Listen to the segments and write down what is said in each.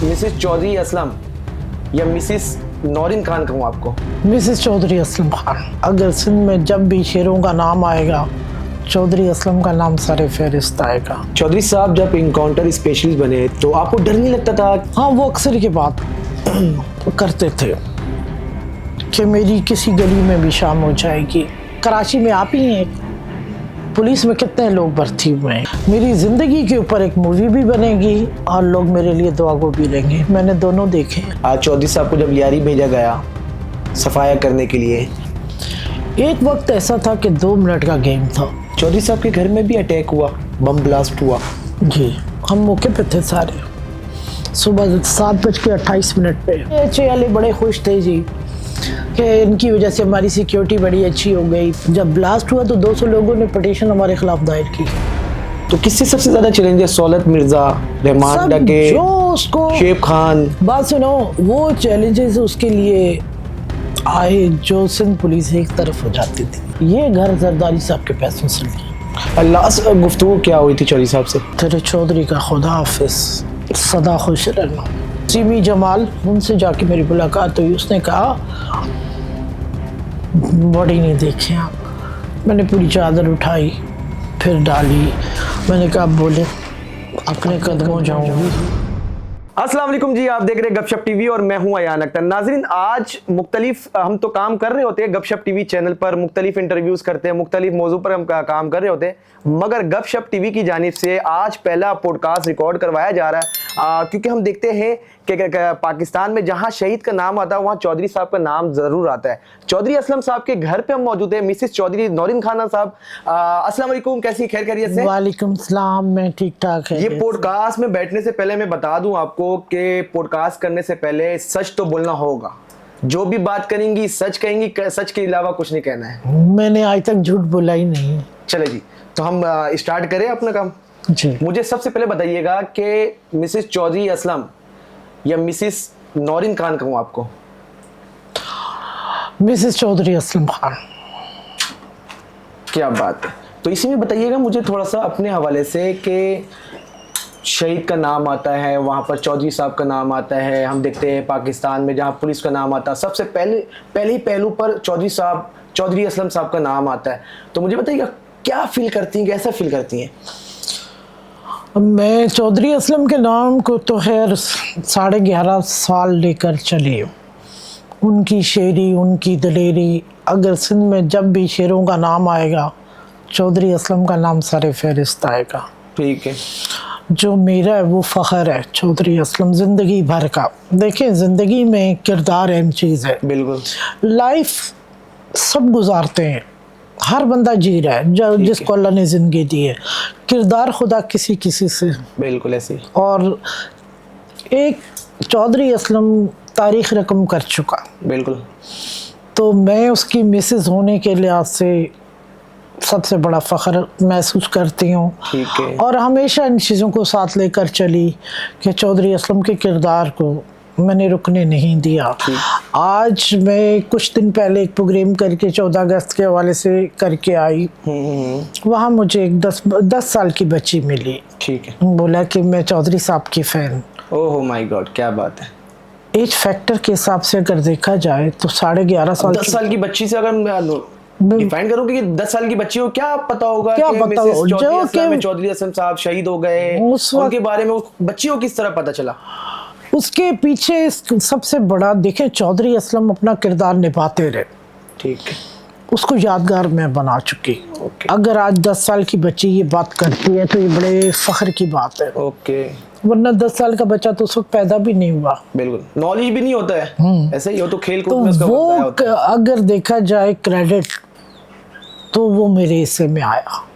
Mrs Chaudhary Aslam या Mrs Naureen Khan कहूँ आपको? मिसेस चौधरी असलम खान। अगर सिंध में जब भी शेरों का नाम आएगा, चौधरी असलम का नाम सारे फहरिस्त आएगा। चौधरी साहब जब इनकाउंटर स्पेशलिस्ट बने तो आपको डर नहीं लगता था? हाँ, वो अक्सर की बात करते थे कि मेरी किसी गली में भी शाम हो जाएगी। कराची में आप ही हैं, पुलिस में कितने लोग भर्ती हुए हैं। मेरी ज़िंदगी के ऊपर एक मूवी भी बनेगी और लोग मेरे लिए दुआ गो भी लेंगे। मैंने दोनों देखे। आज चौधरी साहब को जब लियारी भेजा गया सफाया करने के लिए, एक वक्त ऐसा था कि 2 मिनट का गेम था। चौधरी साहब के घर में भी अटैक हुआ, बम ब्लास्ट हुआ। जी, हम मौके पे थे सारे। सुबह 7:28 पे एच वाले बड़े खुश थे जी कि इनकी वजह से हमारी सिक्योरिटी बड़ी अच्छी हो गई। जब ब्लास्ट हुआ तो 200 लोगों ने पटिशन हमारे खिलाफ दायर की। तो किससे सबसे ज्यादा चैलेंजेस? सौलत मिर्जा, रहमान डके, जो उसको शेब खान। बात सुनो, वो चैलेंजेस उसके लिए आए जो सिंध पुलिस एक तरफ हो जाती थी। ये घर जरदारी साहब के पैसों से लिया। लास्ट गुफ्तगू क्या हुई थी चौधरी साहब से? तेरे चौधरी का खुदा हाफिज, सदा खुश रहना। सीमी जमाल, उनसे जाके मेरी मुलाकात हुई। उसने कहा बॉडी नहीं देखी आप। मैंने पूरी चादर उठाई, फिर डाली। मैंने कहा बोले अपने कदमों जाऊंगी। अस्सलाम वालेकुम जी, आप देख रहे हैं गपशप टीवी और मैं हूं अयान अख्तर। नाज़रीन, आज मुख्तलिफ हम तो काम कर रहे होते हैं गपशप टीवी चैनल पर, मुख्तलिफ इंटरव्यूज़ करते हैं, मुख्तलिफ मौजू पर हम काम कर रहे होते हैं, मगर गपशप टीवी की जानिब से आज पहला पॉडकास्ट रिकॉर्ड करवाया जा रहा है क्योंकि हम देखते हैं कि पाकिस्तान में जहां शहीद का नाम आता है वहां चौधरी साहब का नाम ज़रूर आता है। चौधरी असलम साहब के घर पे हम मौजूद हैं, मिसेस चौधरी नौरीन खान साहब। अस्सलाम वालेकुम, कैसी खैर खैरियत से? वालेकुम सलाम, मैं ठीक ठाक है। ये पॉडकास्ट में बैठने से पहले मैं बता दूं आपको कि पॉडकास्ट करने से पहले सच तो बोलना होगा। जो भी बात करेंगी सच कहेंगी, सच के अलावा कुछ नहीं कहना है। मैंने आज तक झूठ बोला ही नहीं। चले जी, तो हम स्टार्ट करें अपना काम। जी, मुझे सबसे पहले बताइएगा कि मिसेस चौधरी असलम या मिसेस नौरीन खान कहूँ आपको? मिसेस चौधरी असलम खान। क्या बात है। तो इसी में बताइएगा मुझे थोड़ा सा अपने हवाले से कि शहीद का नाम आता है, वहाँ पर चौधरी साहब का नाम आता है। हम देखते हैं पाकिस्तान में जहाँ पुलिस का नाम आता है सबसे पहले ही पहलू पर चौधरी साहब, चौधरी असलम साहब का नाम आता है। तो मुझे बताइएगा क्या फील करती हैं, कैसा फील करती हैं? मैं चौधरी असलम के नाम को तो खैर 11.5 साल लेकर चली हूँ। उनकी शेरी, उनकी दलेरी, अगर सिंध में जब भी शेरों का नाम आएगा, चौधरी असलम का नाम सारे फहरिस्त आएगा। ठीक है। जो मेरा है वो फ़ख्र है चौधरी असलम ज़िंदगी भर का। देखें, ज़िंदगी में किरदार अहम चीज़ है। बिल्कुल। लाइफ सब गुजारते हैं, हर बंदा जी रहा है जो जिसको अल्लाह ने ज़िंदगी दी है। किरदार खुदा किसी किसी से। बिल्कुल ऐसे। और एक चौधरी असलम तारीख़ रकम कर चुका। बिल्कुल। तो मैं उसकी मिसेस होने के लिहाज से सबसे बड़ा फ़ख्र महसूस करती हूँ। ठीक है। और हमेशा इन चीज़ों को साथ लेकर चली कि चौधरी असलम के किरदार को मैंने रुकने नहीं दिया। आज मैं कुछ दिन पहले एक प्रोग्राम करके 14 अगस्त के हवाले से करके आई। वहाँ मुझे एक 10 साल की बच्ची मिली। ठीक है। बोला कि मैं चौधरी साहब की फ़ैन। ओह माय गॉड, क्या बात है। एज फैक्टर के हिसाब से अगर देखा जाए तो 11.5 साल 10 साल की बच्ची से अगर डिफाइन करूंगी कि 10 साल की बच्ची को क्या पता होगा क्या कि पता मिसेस हो, चौधरी असलम साहब शहीद हो गए, उनके बारे में बच्ची को किस तरह पता चला? उसके पीछे सबसे बड़ा देखें, चौधरी असलम अपना किरदार निभाते रहे। ठीक है। उसको यादगार में बना चुकी। अगर आज 10 साल की बच्ची ये बात करती है तो ये बड़े फख्र की बात है। ओके। वरना 10 साल का बच्चा तो उस वक्त पैदा भी नहीं हुआ। बिल्कुल, नॉलेज भी नहीं होता है। ऐसे ही हो तो खेल कूद में उसका वो होता है। अगर देखा जाए क्रेडिट तो वो मेरे हिस्से में आया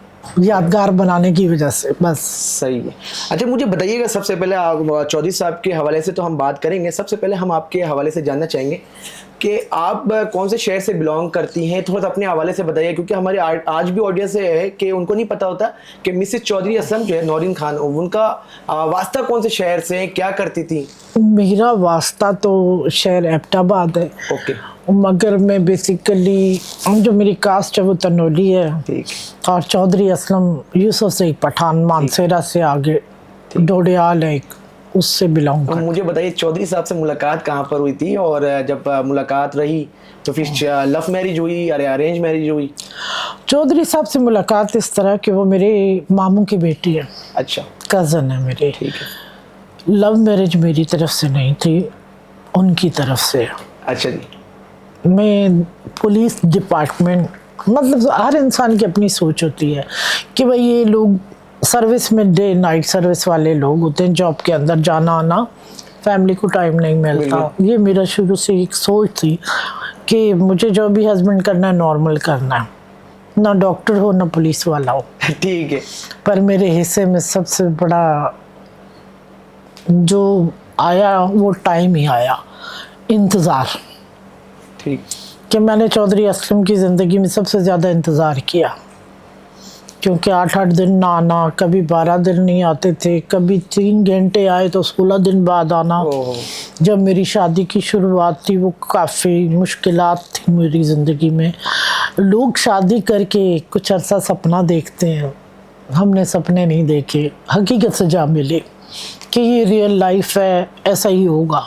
यादगार बनाने की वजह से, बस। सही है। अच्छा, मुझे बताइएगा सबसे पहले, आप चौधरी साहब के हवाले से तो हम बात करेंगे, सबसे पहले हम आपके हवाले से जानना चाहेंगे कि आप कौन से शहर से बिलोंग करती हैं। थोड़ा सा अपने हवाले से बताइए, क्योंकि हमारे आज भी ऑडियंस है कि उनको नहीं पता होता कि मिसेस चौधरी असलम जो है नौरीन खान, उनका वास्ता कौन से शहर से, क्या करती थी? मेरा वास्ता तो शहर एबटाबाद है। ओके। मगर मैं बेसिकली जो मेरी कास्ट है वो तनोली है। ठीक। और चौधरी असलम यूसुफ से एक पठान, मानसेरा से आगे डोडियाल है एक, اس سے بلانگ تو مجھے بتائیے چودھری صاحب سے ملاقات کہاں پر ہوئی تھی, اور جب ملاقات رہی تو پھر لو میرج ہوئی یا ارینج میرج ہوئی؟ چودھری صاحب سے ملاقات اس طرح کہ وہ میرے ماموں کی بیٹی ہے, اچھا کزن ہے میری. ٹھیک ہے. لو میرج میری طرف سے نہیں تھی, ان کی طرف سے. اچھا جی. میں پولیس ڈپارٹمنٹ, مطلب ہر انسان کی اپنی سوچ ہوتی ہے کہ بھائی یہ لوگ سروس میں ڈے نائٹ سروس والے لوگ ہوتے ہیں, جاب کے اندر جانا آنا, فیملی کو ٹائم نہیں ملتا. یہ میرا شروع سے ایک سوچ تھی کہ مجھے جو بھی ہسبینڈ کرنا ہے نارمل کرنا ہے, نہ ڈاکٹر ہو نہ پولیس والا ہو. ٹھیک ہے. پر میرے حصے میں سب سے بڑا جو آیا وہ ٹائم ہی آیا, انتظار. ٹھیک. کہ میں نے چودھری اسلم کی زندگی میں سب سے زیادہ انتظار کیا, کیونکہ 8 دن نہ آنا, کبھی 12 دن نہیں آتے تھے, کبھی 3 گھنٹے آئے تو 16 دن بعد آنا. جب میری شادی کی شروعات تھی وہ کافی مشکلات تھی میری زندگی میں. لوگ شادی کر کے کچھ عرصہ سپنا دیکھتے ہیں, ہم نے سپنے نہیں دیکھے, حقیقت سے جا ملے کہ یہ ریئل لائف ہے, ایسا ہی ہوگا.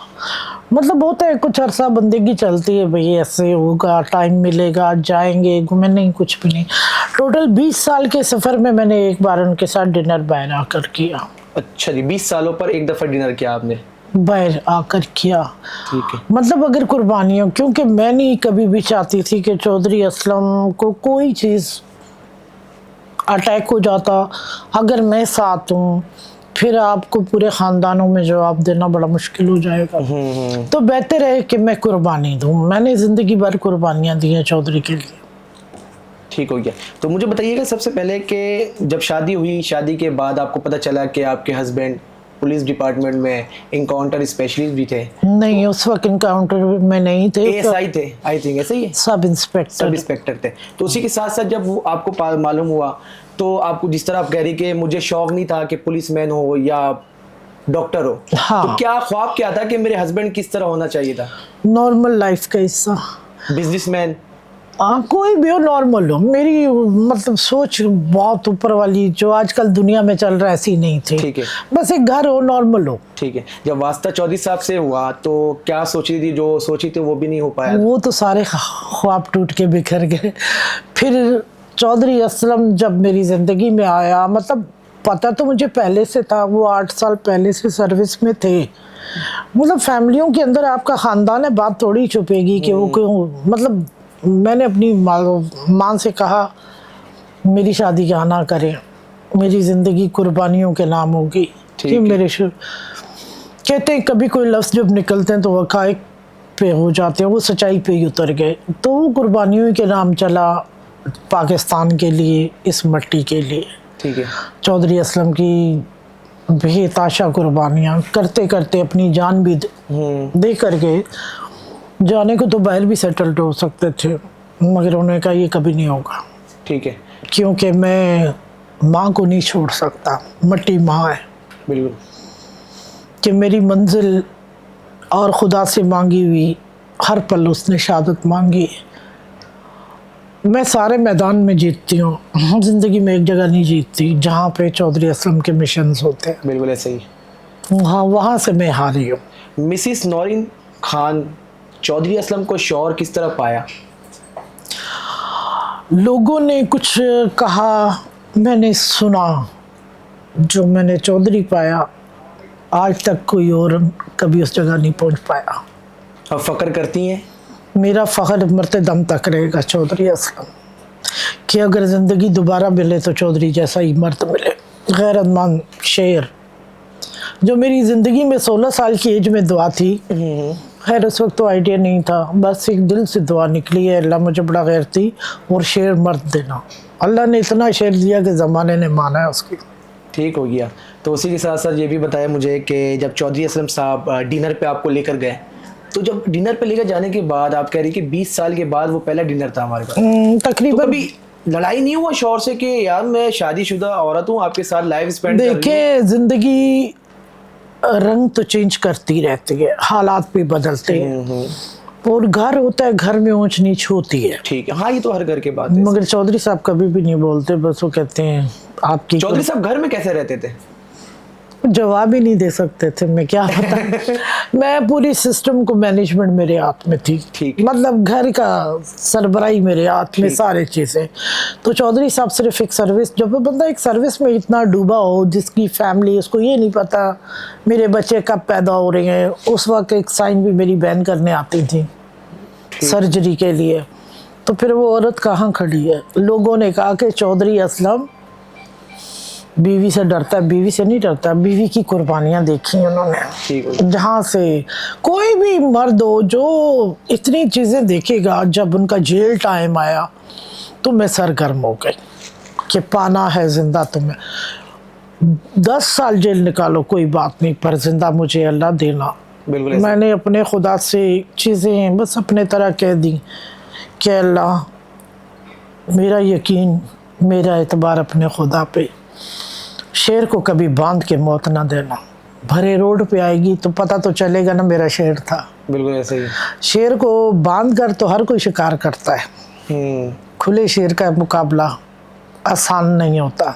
مطلب ہوتا ہے کچھ عرصہ بندگی چلتی ہے, بھئی ایسے ہوگا, ٹائم ملے گا, جائیں گے گھومیں, نہیں کچھ بھی نہیں. ٹوٹل 20 سال کے سفر میں نے ایک بار ان کے ساتھ ڈنر باہر آ کر کیا. اچھا جی, 20 سالوں پر ایک دفعہ ڈنر کیا آپ نے باہر آ کر کیا. ٹھیک ہے. مطلب اگر قربانیوں, کیونکہ میں نہیں کبھی بھی چاہتی تھی کہ چودھری اسلم کو کوئی چیز اٹیک ہو جاتا. اگر میں ساتھ ہوں پھر آپ کو پورے خاندانوں میں جواب دینا بڑا مشکل ہو جائے گا. تو بہتر ہے کہ میں قربانی دوں. میں نے زندگی بھر قربانیاں دی ہیں چودھری کے لیے. ٹھیک ہو گیا. تو مجھے بتائیے گا سب سے پہلے کہ جب شادی ہوئی, شادی کے بعد آپ کو پتہ چلا کہ آپ کے ہسبینڈ پولیس ڈپارٹمنٹ میں انکاؤنٹر اسپیشلسٹ بھی تھے. نہیں, اس وقت انکاؤنٹر میں نہیں تھے, ASI تھے آئی تھنک, ایسا ہی ہے, سب انسپیکٹر تھے. تو اسی کے ساتھ ساتھ جب وہ آپ کو معلوم ہوا تو آپ کو جس طرح آپ کہہ رہی کہ مجھے شوق نہیں تھا کہ پولیس مین ہو یا ڈاکٹر ہو, تو کیا خواب کیا تھا کہ میرے ہسبینڈ کس طرح ہونا چاہیے تھا؟ نارمل لائف کا حصہ, بزنس مین, کوئی بھی ہو, نارمل ہو. میری مطلب سوچ بہت اوپر والی جو آج کل دنیا میں چل رہا ہے ایسی نہیں تھی. ٹھیک ہے. بس ایک گھر ہو, نارمل ہو. ٹھیک ہے. جب واسطہ چودھری صاحب سے ہوا تو کیا سوچی تھی, جو سوچی تھی وہ بھی نہیں ہو پایا؟ وہ تو سارے خواب ٹوٹ کے بکھر گئے. پھر چودھری اسلم جب میری زندگی میں آیا, مطلب پتہ تو مجھے پہلے سے تھا, وہ 8 سال پہلے سے سروس میں تھے. مطلب فیملیوں کے اندر آپ کا خاندان ہے, بات تھوڑی چھپے گی کہ وہ کیوں. مطلب میں نے اپنی ماں سے کہا میری شادی کیا نہ کریں, میری زندگی قربانیوں کے نام ہوگی. کہ میرے کہتے ہیں کبھی کوئی لفظ جب نکلتے ہیں تو حقائق پہ ہو جاتے ہیں, وہ سچائی پہ ہی اتر گئے. تو وہ قربانیوں کے نام چلا پاکستان کے لیے, اس مٹی کے لیے. ٹھیک ہے. چودھری اسلم کی بے تاشا قربانیاں کرتے کرتے اپنی جان بھی دے کر گئے. جانے کو تو باہر بھی سیٹلڈ ہو سکتے تھے, مگر انہوں نے کہا یہ کبھی نہیں ہوگا. ٹھیک ہے. کیونکہ میں ماں کو نہیں چھوڑ سکتا, مٹی ماں ہے. بالکل. کہ میری منزل اور خدا سے مانگی ہوئی ہر پل اس نے شہادت مانگی. میں سارے میدان میں جیتتی ہوں, زندگی میں ایک جگہ نہیں جیتتی جہاں پہ چودھری اسلم کے مشنز ہوتے ہیں. بالکل ایسے ہی. وہاں سے میں ہاری ہوں. مسز نورین خان چودھری اسلم کو شوہر کس طرح پایا؟ لوگوں نے کچھ کہا, میں نے سنا, جو میں نے چودھری پایا آج تک کوئی اور کبھی اس جگہ نہیں پہنچ پایا. اب فخر کرتی ہیں؟ میرا فخر مرتے دم تک رہے گا چودھری اسلم, کہ اگر زندگی دوبارہ ملے تو چودھری جیسا ہی مرد ملے, غیرت مند شیر. جو میری زندگی میں 16 سال کی ایج میں دعا تھی, خیر اس وقت تو آئیڈیا نہیں تھا, بس ایک دل سے دعا نکلی ہے, اللہ مجھے بڑا غیرتی اور شیر مرد دینا. اللہ نے اتنا شیر دیا کہ زمانے نے مانا ہے اس کی. ٹھیک ہو گیا. تو اسی کے ساتھ ساتھ یہ بھی بتایا مجھے کہ جب چودھری اسلم صاحب ڈنر پہ آپ کو لے کر گئے, تو جب ڈنر پہ لے کر جانے کے بعد آپ کہہ رہی کہ 20 سال کے بعد وہ پہلا ڈنر تھا ہمارے پاس, تقریباً لڑائی نہیں ہوا شوہر سے کہ یار میں شادی شدہ عورت ہوں, آپ کے ساتھ لائف اسپینڈ کر رہی ہوں؟ دیکھیں زندگی رنگ تو چینج کرتی رہتی ہے, حالات بھی بدلتے ہیں, اور گھر ہوتا ہے, گھر میں اونچ نیچ ہوتی ہے. ٹھیک ہے, ہاں یہ تو ہر گھر کے بات ہے. مگر چودھری صاحب کبھی بھی نہیں بولتے, بس وہ کہتے ہیں آپ کی. چودھری صاحب گھر میں کیسے رہتے تھے؟ जवाब ही नहीं दे सकते थे, मैं क्या बता मैं पूरी सिस्टम को मैनेजमेंट मेरे हाथ में थी, ठीक। मतलब घर का सरबराही मेरे हाथ में, सारे चीज़ें। तो चौधरी साहब सिर्फ एक सर्विस, जब वो बंदा एक सर्विस में इतना डूबा हो, जिसकी फैमिली, उसको ये नहीं पता मेरे बच्चे कब पैदा हो रहे हैं। उस वक्त एक साइन भी मेरी बहन करने आती थी सर्जरी के लिए, तो फिर वो औरत कहाँ खड़ी है। लोगों ने कहा कि चौधरी असलम बीवी से डरता है, बीवी से नहीं डरता, बीवी की कुर्बानियाँ देखी उन्होंने। जहाँ से कोई भी मर्द हो जो इतनी चीज़ें देखेगा, जब उनका जेल टाइम आया तो मैं सरगर्म हो गई कि पाना है जिंदा तुम्हें। 10 साल जेल निकालो कोई बात नहीं, पर जिंदा मुझे अल्लाह देना। बिल्कुल ऐसे। मैंने अपने खुदा से चीज़ें बस अपने तरह कह दी कि अल्लाह, मेरा यकीन, मेरा एतबार अपने खुदा पे। शेर को कभी बांध के मौत ना देना, भरे रोड पे आएगी तो पता तो चलेगा ना मेरा शेर था। बिल्कुल ऐसे ही। शेर को बांध कर तो हर कोई शिकार करता है, खुले शेर का मुकाबला आसान नहीं होता।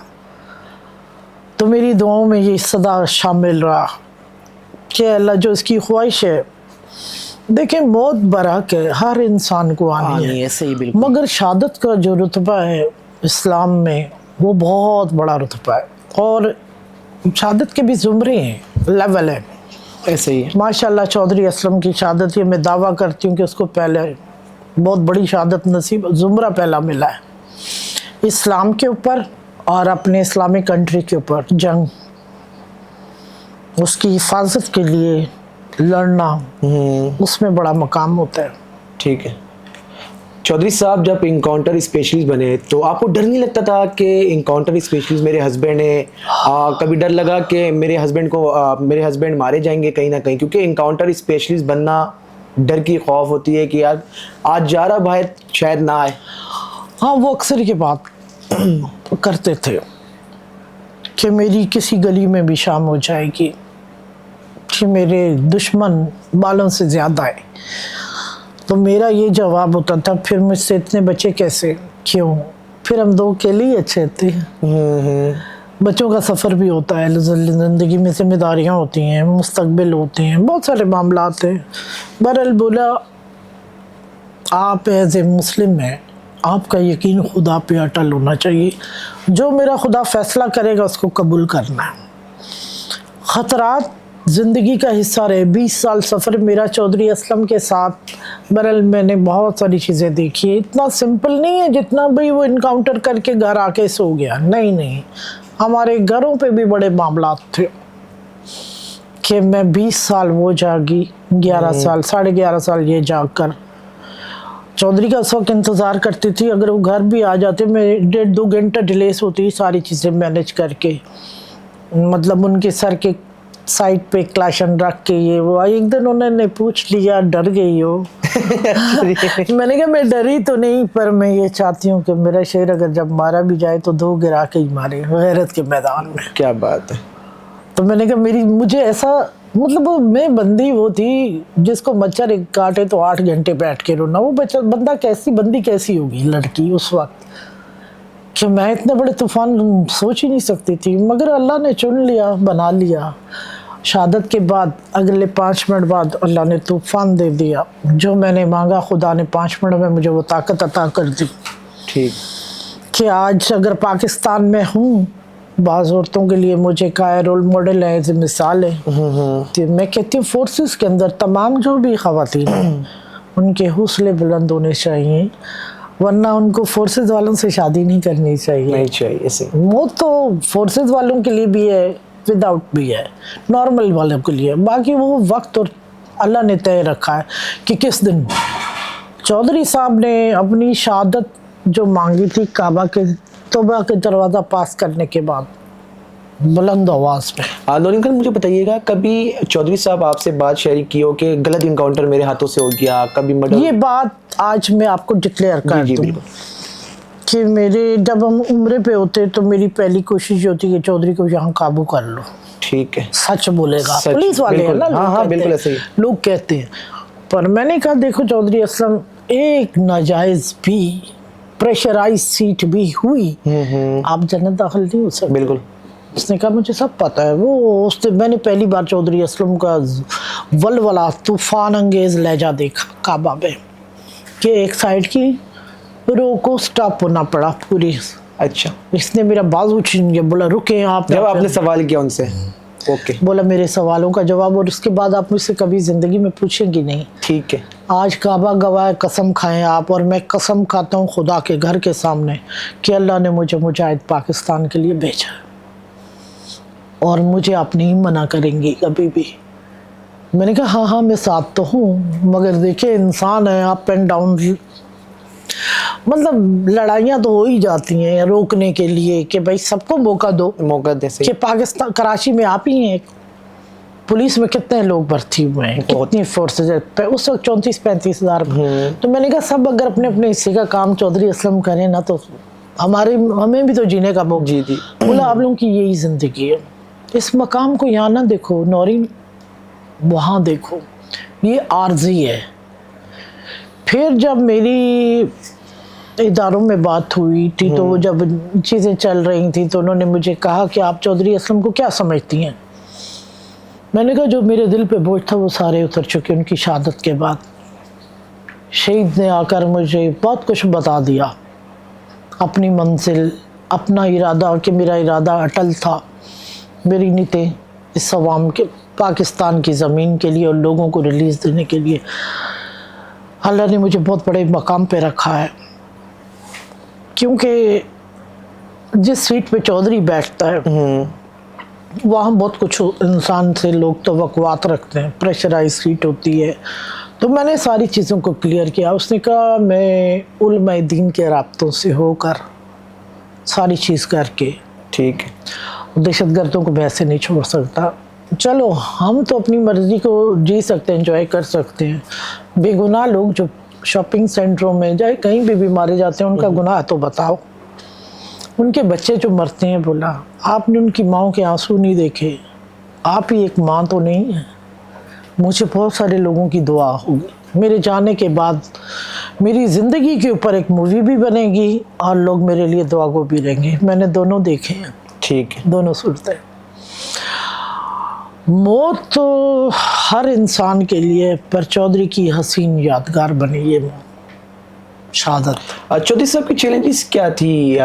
तो मेरी दुआओं में ये सदा शामिल रहा कि अल्लाह जो इसकी ख्वाहिश है, देखिए मौत बराक है, हर इंसान को आनी है, सही बिल्कुल। मगर शहादत का जो रुतबा है इस्लाम में वो बहुत बड़ा रुतबा है, और शहादत के भी ज़ुमरे हैं, लेवल है। ऐसे ही है। माशाल्लाह चौधरी असलम की शहादत, ये मैं दावा करती हूँ कि उसको पहले बहुत बड़ी शहादत नसीब, ज़ुमरा पहला मिला है इस्लाम के ऊपर और अपने इस्लामिक कंट्री के ऊपर। जंग, उसकी हिफाजत के लिए लड़ना, उसमें बड़ा मकाम होता है। ठीक है। चौधरी साहब जब इनकाउंटर स्पेशलिस्ट बने तो आपको डर नहीं लगता था कि इनकाउंटर स्पेशलिस्ट मेरे हस्बैंड है, कभी डर लगा कि मेरे हस्बैंड मारे जाएंगे कहीं ना कहीं? क्योंकि इनकाउंटर स्पेशलिस्ट बनना डर की खौफ होती है कि यार आज जा रहा भाई शायद ना आए। हाँ, वो अक्सर ये बात करते थे कि मेरी किसी गली में भी शाम हो जाएगी कि मेरे दुश्मन बालों से ज़्यादा है। तो मेरा ये जवाब होता था, फिर मुझसे इतने बच्चे कैसे, क्यों? फिर हम दो अकेले ही अच्छे थे। बच्चों का सफ़र भी होता है, ज़िंदगी में जिम्मेदारियाँ होती हैं, मुस्तकबिल होते हैं, बहुत सारे मामला हैं। बहरहाल बोला, आप एज ए मुस्लिम हैं, आपका यकीन खुदा पे अटल होना चाहिए, जो मेरा खुदा फैसला करेगा उसको कबूल करना है। ख़तरात ज़िंदगी का हिस्सा रहे। 20 साल सफ़र मेरा चौधरी असलम के साथ, बहरहाल मैंने बहुत सारी चीज़ें देखी है। इतना सिंपल नहीं है जितना भाई वो इनकाउंटर करके घर आके सो गया, नहीं, हमारे घरों पे भी बड़े मामला थे कि मैं 20 साल वो जागी, 11 साल, 11.5 साल ये जाग कर चौधरी का उस वक्त इंतज़ार करती थी। अगर वो घर भी आ जाते, मैं 1.5-2 घंटा डिलेस होती सारी चीज़ें मैनेज करके, मतलब उनके सर के साइड पे क्लाशन रख के ये वो। एक दिन उन्होंने पूछ लिया, डर गई हो? मैंने कहा मैं डरी तो नहीं, पर मैं ये चाहती हूँ कि मेरा शेर अगर जब मारा भी जाए तो 2 गिरा के ही मारे गैरत के मैदान में। क्या बात है। तो मैंने कहा मुझे ऐसा, मतलब मैं बंदी वो थी जिसको मच्छर एक काटे तो 8 घंटे बैठ के रोना। वो बंदी कैसी होगी लड़की उस वक्त, कि मैं इतने बड़े तूफान सोच ही नहीं सकती थी, मगर अल्लाह ने चुन लिया, बना लिया। शहादत के बाद अगले 5 मिनट बाद अल्लाह ने तूफान दे दिया। जो मैंने मांगा खुदा ने 5 मिनट में मुझे वो ताकत अता कर दी। ठीक। कि आज अगर पाकिस्तान में हूँ, बाज़ औरतों के लिए मुझे का रोल मॉडल है, ऐसी मिसाल है। तो मैं कहती हूँ फोर्सेस के अंदर तमाम जो भी ख़वातीन हैं उनके हौसले बुलंद होने चाहिए, वरना उनको फोर्सेस वालों से शादी नहीं करनी चाहिए। नहीं चाहिए ऐसे। वो तो फोर्सेस वालों के लिए भी है, विदाउट भी है, नॉर्मल वालों के लिए। बाकी वो वक्त और अल्लाह ने तय रखा है कि किस दिन। चौधरी साहब ने अपनी शहादत जो मांगी थी काबा के तौबा के दरवाज़ा पास करने के बाद, बुलंद आवाज़ में। नौरीन खान, मुझे बताइएगा, कभी चौधरी साहब आपसे बात शेयर की हो कि गलत इनकाउंटर मेरे हाथों से हो गया, कभी मर्डर? ये बात आज मैं आपको डिक्लेयर कर दूँ कि मेरे जब हम उम्रे पे होते तो मेरी पहली कोशिश होती है कि चौधरी को यहाँ काबू कर लो। ठीक है। सच बोलेगा, सच, पुलिस वाले हैं ना, हाँ, बिल्कुल ऐसे ही लोग कहते हैं। पर मैंने कहा देखो चौधरी असलम, एक नाजायज भी प्रेशराइज सीट भी हुई, आप जन्नत दाखिल नहीं हो सकते। बिल्कुल। اس نے کہا مجھے سب پتہ ہے. وہ اس دن میں نے پہلی بار چودھری اسلم کا ولولہ طوفان انگیز لہجہ دیکھا کعبہ میں, کہ ایک سائڈ کی رو کو سٹاپ ہونا پڑا پوری. اچھا, اس نے میرا بازو چھین گیا, بولا رکیں آپ. جب آپ نے سوال کیا ان سے, اوکے, بولا میرے سوالوں کا جواب, اور اس کے بعد آپ مجھ سے کبھی زندگی میں پوچھیں گی نہیں. ٹھیک ہے. آج کعبہ گواہ قسم کھائیں آپ, اور میں قسم کھاتا ہوں خدا کے گھر کے سامنے کہ اللہ نے مجھے مجاہد پاکستان کے لیے بھیجا, اور مجھے آپ نہیں منع کریں گی کبھی بھی. میں نے کہا ہاں میں ساتھ تو ہوں, مگر دیکھیں انسان ہے, اپ اینڈ ڈاؤن, مطلب لڑائیاں تو ہو ہی جاتی ہیں روکنے کے لیے کہ بھائی سب کو موقع دو. موقع دے کہ پاکستان کراچی میں آپ ہی ہیں, پولیس میں کتنے لوگ بھرتی ہوئے ہیں, کتنی فورسز ہے اس وقت 34-35 ہزار. تو میں نے کہا سب اگر اپنے اپنے حصے کا کام چودھری اسلم کریں نا تو ہمیں بھی تو جینے کا موقع. جی جی. بولا آپ لوگوں کی یہی زندگی ہے, اس مقام کو یہاں نہ دیکھو نورین, وہاں دیکھو, یہ عارضی ہے. پھر جب میری اداروں میں بات ہوئی تھی تو وہ جب چیزیں چل رہی تھیں تو انہوں نے مجھے کہا کہ آپ چودھری اسلم کو کیا سمجھتی ہیں. میں نے کہا جو میرے دل پہ بوجھ تھا وہ سارے اتر چکے ان کی شہادت کے بعد. شہید نے آ کر مجھے بہت کچھ بتا دیا, اپنی منزل, اپنا ارادہ, کہ میرا ارادہ اٹل تھا, میری نیتیں اس عوام کے پاکستان کی زمین کے لیے اور لوگوں کو ریلیز دینے کے لیے. اللہ نے مجھے بہت بڑے مقام پہ رکھا ہے, کیونکہ جس سیٹ پہ چودھری بیٹھتا ہے وہاں بہت کچھ انسان سے لوگ توقعات رکھتے ہیں, پریشرائز سیٹ ہوتی ہے. تو میں نے ساری چیزوں کو کلیئر کیا. اس نے کہا میں علماء دین کے رابطوں سے ہو کر ساری چیز کر کے, ٹھیک ہے, دہشت گردوں کو ویسے نہیں چھوڑ سکتا. چلو ہم تو اپنی مرضی کو جی سکتے ہیں, انجوائے کر سکتے ہیں. بے گناہ لوگ جو شاپنگ سینٹروں میں جائے کہیں بھی مارے جاتے ہیں, ان کا گناہ تو بتاؤ. ان کے بچے جو مرتے ہیں, بولا آپ نے ان کی ماؤں کے آنسو نہیں دیکھے, آپ ہی ایک ماں تو نہیں ہے. مجھے بہت سارے لوگوں کی دعا ہوگی, میرے جانے کے بعد میری زندگی کے اوپر ایک مووی بھی بنے گی اور لوگ میرے لیے دعا گو بھی رہیں گے. میں نے دونوں دیکھے ہیں. ٹھیک ہے. دونوں صورتیں. موت تو ہر انسان کے لیے, پر چودھری کی حسین یادگار بنی یہ شہادت. چودھری صاحب کی چیلنجز کیا تھی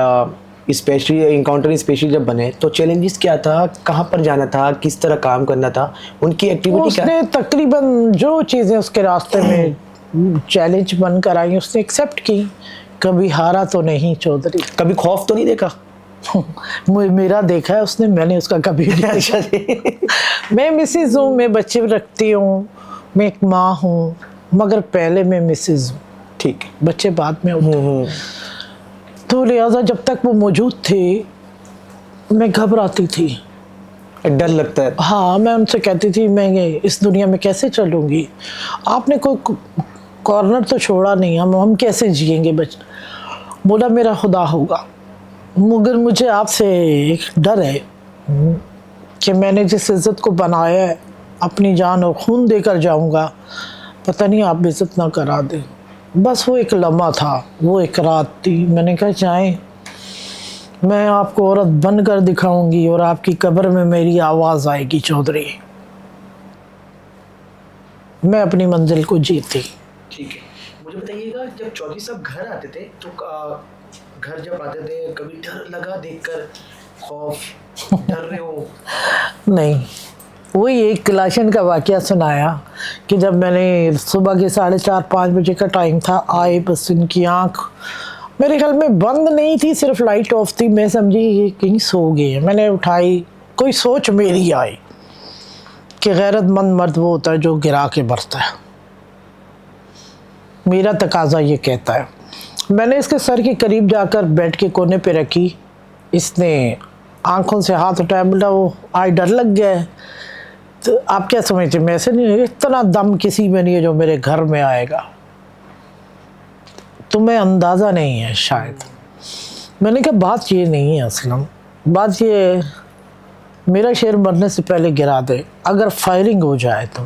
اسپیشلی انکاؤنٹر اسپیشلی جب بنے تو چیلنجز کیا تھا, کہاں پر جانا تھا, کس طرح کام کرنا تھا, ان کی ایکٹیویٹی اس کیا؟ نے تقریباً جو چیزیں اس کے راستے میں چیلنج بن کر آئی اس نے ایکسیپٹ کی. کبھی ہارا تو نہیں چودھری. کبھی خوف تو نہیں دیکھا؟ میرا دیکھا ہے اس نے, میں نے اس کا کبھی نہیں دیکھا. میں مسز ہوں, میں بچے رکھتی ہوں, میں ایک ماں ہوں, مگر پہلے میں مسز ہوں. ٹھیک ہے. بچے بعد میں ہوتے ہیں. تو لہٰذا جب تک وہ موجود تھے میں گھبراتی تھی, ڈر لگتا ہے. ہاں میں ان سے کہتی تھی میں اس دنیا میں کیسے چلوں گی, آپ نے کوئی کارنر تو چھوڑا نہیں, ہم کیسے جئیں گے. بولا میرا خدا ہوگا, مگر مجھے آپ سے ایک ڈر ہے کہ میں نے جس عزت کو بنایا ہے اپنی جان اور خون دے کر جاؤں گا, پتہ نہیں آپ عزت نہ کرا دیں. بس وہ ایک لمحہ تھا, وہ ایک رات تھی. میں نے کہا چاہیں میں آپ کو عورت بن کر دکھاؤں گی اور آپ کی قبر میں میری آواز آئے گی چودھری. میں اپنی منزل کو جیتی. ٹھیک ہے. مجھے بتائیے گا جب چودھری صاحب گھر آتے تھے تو گھر جب آتے تھے کبھی ڈر لگا دیکھ کر, خوف, ڈر رہے ہو؟ نہیں, وہی ایک کلاشن کا واقعہ سنایا کہ جب میں نے صبح کے 4:30-5 بجے کا ٹائم تھا, آئے بس ان کی آنکھ میرے خیال میں بند نہیں تھی, صرف لائٹ آف تھی. میں سمجھی یہ کہیں سو گئے ہیں. میں نے اٹھائی, کوئی سوچ میری آئی کہ غیرت مند مرد وہ ہوتا ہے جو گرا کے برتا ہے. میرا تقاضا یہ کہتا ہے. میں نے اس کے سر کے قریب جا کر بیڈ کے کونے پہ رکھی. اس نے آنکھوں سے ہاتھ اٹھایا, بولا وہ آج ڈر لگ گیا ہے. تو آپ کیا سمجھتے ہیں, میں ایسے نہیں, اتنا دم کسی میں نہیں ہے جو میرے گھر میں آئے گا, تمہیں اندازہ نہیں ہے شاید. میں نے کہا بات یہ نہیں ہے اسلم, بات یہ میرا شیر مرنے سے پہلے گرا دے اگر فائرنگ ہو جائے تو.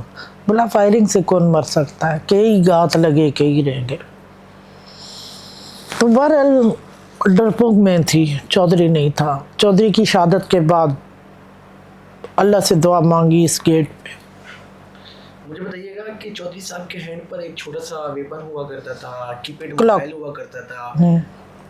بولا فائرنگ سے کون مر سکتا ہے, کئی گات لگے کئی رہیں گے. تو بہرحال ڈرپوک میں تھی, چودھری نہیں تھا. چودھری کی شہادت کے بعد अल्लाह से दुआ मांगी इस गेट पे। मुझे बताइएगा कि चौधरी साहब के हैंड पर एक छोटा सा वेपन हुआ करता था, कीपैड क्लॉक। मोबाइल हुआ करता था,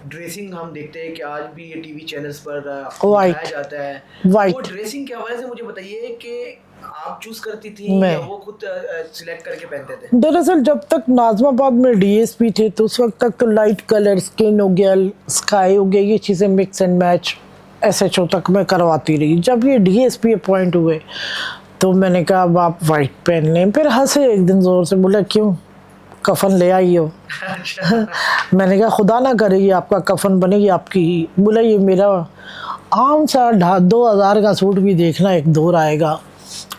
ड्रेसिंग हम देखते हैं कि आज भी ये टीवी चैनल्स पर दिखाया जाता है। White। वो ड्रेसिंग के हवाले से मुझे बताइए कि आप चूज करती थी या वो खुद सिलेक्ट करके पहनते थे? दरअसल जब तक नाज़माबाद में डीएसपी थे तो उस वक्त तक तो लाइट कलर, स्किन हो गया, स्काई हो गया, ये चीज़ें मिक्स एंड मैच एसएचओ तक मैं करवाती रही। जब ये डीएसपी अपॉइंट हुए तो मैंने कहा अब आप वाइट पहन लें। फिर हंसे एक दिन ज़ोर से, बोला क्यों, कफन ले आई हो? मैंने कहा खुदा ना करे ये आपका कफन बनेगी आपकी ही। बोला ये मेरा आम सा 2000 का सूट भी देखना एक दौर आएगा,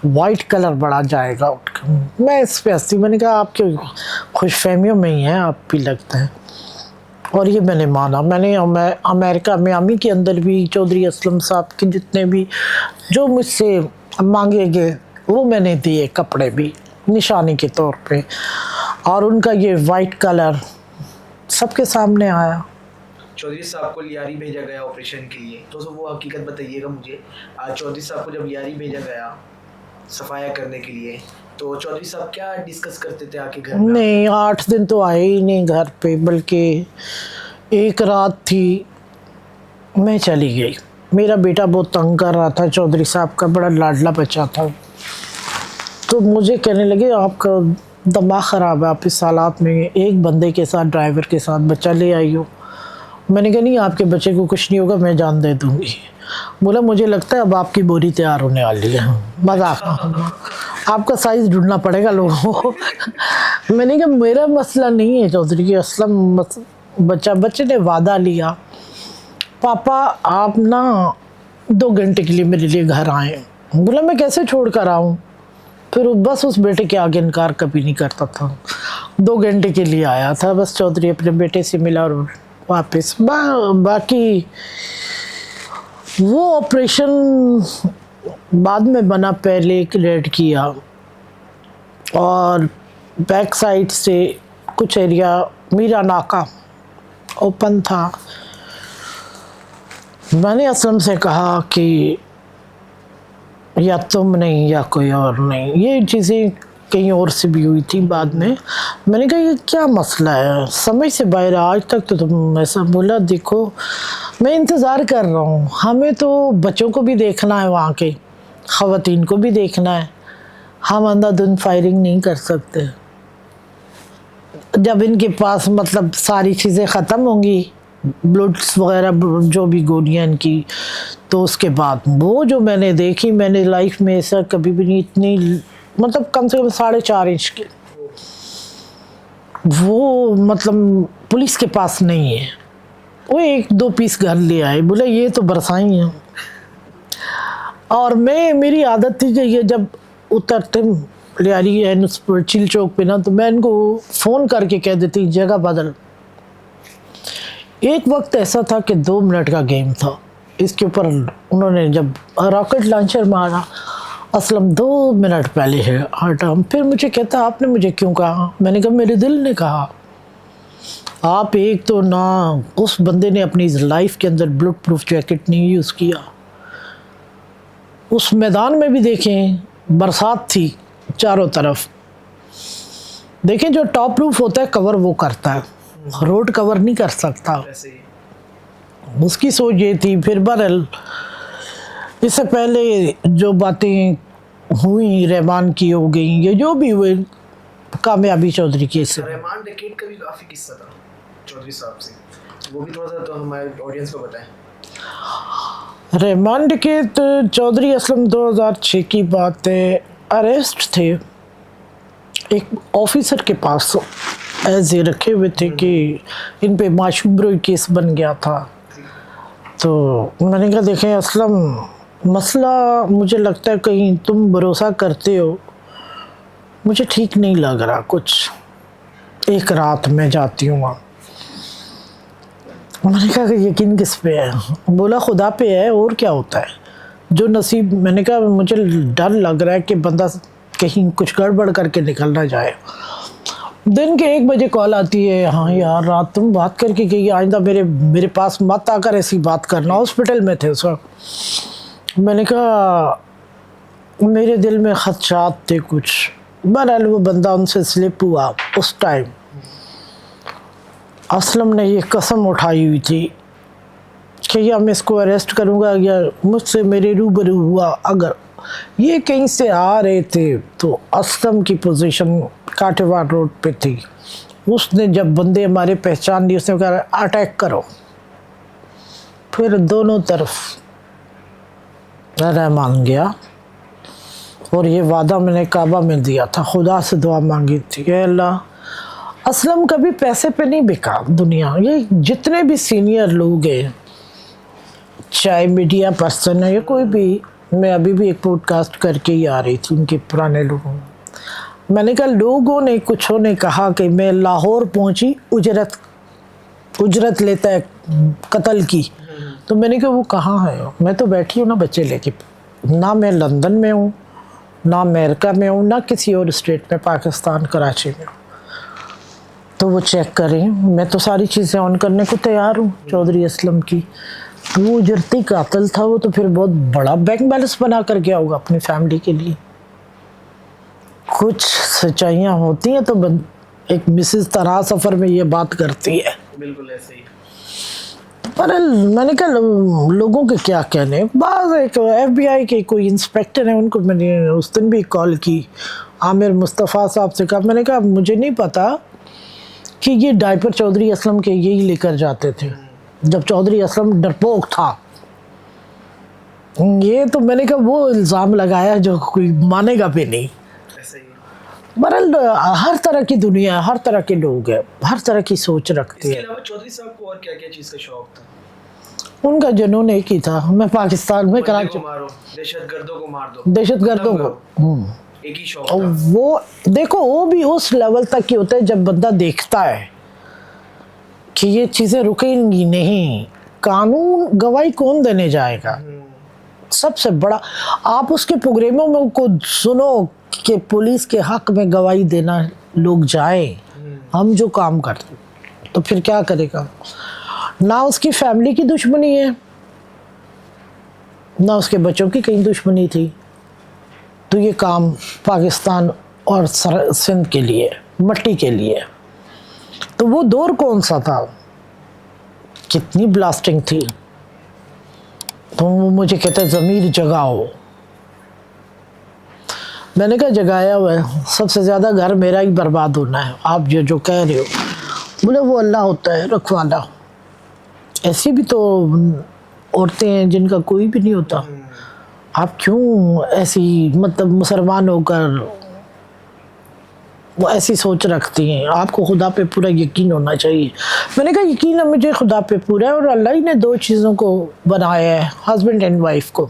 वाइट कलर बड़ा जाएगा उठकर। मैं इस पे हंसी, मैंने कहा आपके खुशफहमियों में ही हैं आप भी लगता है। और ये मैंने माना। मैंने अमेरिका मियामी के अंदर भी चौधरी असलम साहब के जितने भी जो मुझसे मांगे गए वो मैंने दिए कपड़े भी निशानी के तौर पे, और उनका ये वाइट कलर सबके सामने आया। चौधरी साहब को लियारी भेजा गया ऑपरेशन के लिए, तो वो हकीकत बताइएगा मुझे। आज चौधरी साहब को जब लियारी भेजा गया सफाया करने के लिए, तो चौधरी साहब क्या डिस्कस करते थे आके घर में? नहीं, 8 दिन तो आए ही नहीं घर पे, बल्कि एक रात थी मैं चली गई। मेरा बेटा बहुत तंग कर रहा था, चौधरी साहब का बड़ा लाडला बच्चा था, तो मुझे कहने लगे आपका दिमाग ख़राब है, आप इस हालात में एक बंदे के साथ, ड्राइवर के साथ बच्चा ले आई हो। मैंने कहा नहीं आपके बच्चे को कुछ नहीं होगा, मैं जान दे दूँगी। बोला मुझे लगता है अब आपकी बोरी तैयार होने वाली है। मजाक, आपका साइज़ ढूंढना पड़ेगा लोगों को। मैंने कहा मेरा मसला नहीं है चौधरी की असलम, बच्चे ने वादा लिया पापा आप ना 2 घंटे के लिए मेरे लिए घर आए। बोला मैं कैसे छोड़ कर आऊँ? फिर बस उस बेटे के आगे इनकार कभी नहीं करता था। 2 घंटे के लिए आया था बस, चौधरी अपने बेटे से मिला और वापस। बाकी वो ऑपरेशन बाद में बना, पहले एक रेड किया और बैक साइड से कुछ एरिया मीरा नाका ओपन था। मैंने असलम से कहा कि या तुम नहीं या कोई और नहीं, ये चीज़ें कहीं और से भी हुई थी बाद में। मैंने कहा ये क्या मसला है, समझ से बाहर, आज तक तो तुम ऐसा। बोला देखो मैं इंतज़ार कर रहा हूँ, हमें तो बच्चों को भी देखना है, वहाँ के ख़वातीन को भी देखना है, हम अंधाधुंध फायरिंग नहीं कर सकते। जब इनके पास मतलब सारी चीज़ें ख़त्म होंगी, ब्लड्स वगैरह जो भी गोलियाँ इनकी, तो उसके बाद वो जो मैंने देखी, मैंने लाइफ में ऐसा कभी भी नहीं, इतनी मतलब कम से कम 4.5 इंच की, वो मतलब पुलिस के पास नहीं है। वो 1-2 पीस घर ले आए, बोला ये तो बरसाई है। और मेरी आदत थी कि ये जब उतरते लियारी एंड उस पर चिल चौक पे ना, तो मैं इनको फ़ोन करके कह देती जगह बदल। एक वक्त ऐसा था कि 2 मिनट का गेम था, इसके ऊपर उन्होंने जब रॉकेट लॉन्चर मारा, असलम 2 मिनट पहले है हटा। फिर मुझे कहता आपने मुझे क्यों कहा? मैंने कहा मेरे दिल ने कहा। आप एक तो ना, उस बंदे ने अपनी लाइफ के अंदर बुलेट प्रूफ जैकेट नहीं यूज़ किया। उस मैदान में भी देखें बरसात थी चारों तरफ, देखें जो टॉप रूफ होता है कवर वो करता है, रोड कवर नहीं कर सकता। उसकी सोच ये थी। फिर बहरहाल इससे पहले जो बातें हुई रहमान की हो गई, ये जो भी हुए, कामयाबी चौधरी की से। रहमान डकैत का भी काफ़ी किस्सा था चौधरी साहब से, वो भी थोड़ा सा तो हमारे ऑडियंस को बताएं। रहमान डकैत चौधरी असलम 2006 की बात है। अरेस्ट थे एक ऑफिसर के पास, ऐसे रखे हुए थे कि इन पे माशूबरोई केस बन गया था। तो मैंने कहा देखें असलम, मसला मुझे लगता है कहीं तुम भरोसा करते हो, मुझे ठीक नहीं लग रहा कुछ, एक रात में जाती हूँ वहाँ। मैंने कहा कि यकीन किस पे है? बोला खुदा पे है, और क्या होता है जो नसीब। मैंने कहा मुझे डर लग रहा है कि बंदा कहीं कुछ गड़बड़ करके निकल ना जाए। दिन के 1 बजे कॉल आती है, हाँ यार रात तुम बात करके गई, आइंदा मेरे पास मत आकर ऐसी बात करना। हॉस्पिटल में थे उस वक्त। मैंने कहा मेरे दिल में खदशात थे कुछ। बहरहाल वो बंदा उनसे स्लिप हुआ। उस टाइम असलम ने ये कसम उठाई हुई थी कि या मैं इसको अरेस्ट करूँगा या मुझसे मेरे रूबरू हुआ। अगर ये कहीं से आ रहे थे तो असलम की पोजीशन काटेवार रोड पे थी। उसने जब बंदे हमारे पहचान लिए उसने कहा अटैक करो। फिर दोनों तरफ रहमान गया और ये वादा मैंने काबा में दिया था, खुदा से दुआ मांगी थी कि अल्लाह असलम कभी पैसे पे नहीं बिका। दुनिया ये जितने भी सीनियर लोग हैं, चाहे मीडिया पर्सन है या कोई भी, मैं अभी भी एक पॉडकास्ट करके ही आ रही थी उनके पुराने लोगों में, मैंने कहा लोगों ने कुछों ने कहा कि मैं लाहौर पहुंची उजरत लेता है कत्ल की। तो मैंने कहा वो कहाँ है, मैं तो बैठी हूँ ना बच्चे लेके, ना मैं लंदन में हूँ ना अमेरिका में हूँ ना किसी और स्टेट में, पाकिस्तान कराची में। तो वो चेक करें, मैं तो सारी चीज़ें ऑन करने को तैयार हूँ चौधरी असलम की। तो वो उजरती कातिल था, वो तो फिर बहुत बड़ा बैंक बैलेंस बना कर गया होगा अपनी फैमिली के लिए। कुछ सच्चाइयाँ होती हैं तो एक मिसेस तरह सफ़र में ये बात करती है। बिल्कुल ऐसे ही। पर मैंने कहा लोगों के क्या कहने। बाद एक FBI के कोई इंस्पेक्टर है, उनको मैंने उस दिन भी कॉल की, आमिर मुस्तफ़ा साहब से कहा, मैंने कहा मुझे नहीं पता कि ये डायपर चौधरी असलम के यही लेकर जाते थे जब चौधरी असलम डरपोक था। ये तो मैंने कहा वो इल्ज़ाम लगाया जो कोई मानेगा भी नहीं। बहरहाल हर तरह की दुनिया, हर तरह के लोग हैं, हर तरह की सोच रखते हैं। इसके अलावा चौधरी साहब को और क्या-क्या चीज़ का शौक था? उनका जुनून एक ही था, मैं पाकिस्तान में कराची मारो, दहशतगर्दों को मार दो, दहशतगर्दों को एक ही शौक और था। वो देखो वो भी उस लेवल तक की होता है जब बंदा देखता है कि ये चीज़ें रुकेंगी नहीं। कानून गवाही कौन देने जाएगा? सबसे बड़ा आप उसके प्रोग्रामों में को सुनो कि पुलिस के हक में गवाही देना लोग जाएं, हम जो काम करते तो फिर क्या करेगा? ना उसकी फैमिली की दुश्मनी है ना उसके बच्चों की कहीं दुश्मनी थी, तो ये काम पाकिस्तान और सिंध के लिए, मट्टी के लिए। तो वो दौर कौन सा था, कितनी ब्लास्टिंग थी। तो वो मुझे कहते ज़मीर जगाओ। मैंने कहा जगाया हुआ है, सबसे ज़्यादा घर मेरा ही बर्बाद होना है, आप जो कह रहे हो। बोले वो अल्लाह होता है रखवाला। ऐसी भी तो औरतें हैं जिनका कोई भी नहीं होता। आप क्यों ऐसी मतलब मुसलमान होकर वो ऐसी सोच रखती हैं? आपको खुदा पे पूरा यकीन होना चाहिए। मैंने कहा यकीन है मुझे खुदा पे पूरा है, और अल्लाह ही ने दो चीज़ों को बनाया है, हस्बैंड एंड वाइफ को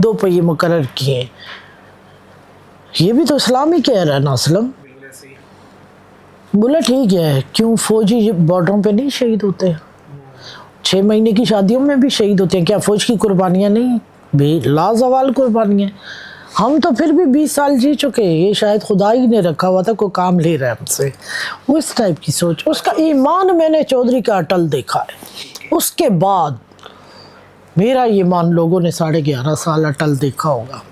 दो पहिए मुकर्रर किए हैं। ये भी तो इस्लाम ही कह रहा है ना असलम। बोला ठीक है, क्यों फौजी बॉर्डरों पे नहीं शहीद होते? 6 महीने की शादियों में भी शहीद होते हैं। क्या फ़ौज की कुर्बानियाँ नहीं? लाजवाल कुर्बानियाँ। हम तो फिर भी 20 साल जी चुके हैं, ये शायद खुदा ही ने रखा हुआ था, कोई काम ले रहा है हमसे। वो इस टाइप की सोच, उसका ईमान मैंने चौधरी का अटल देखा है। उसके बाद मेरा ईमान लोगों ने 11.5 साल अटल देखा होगा।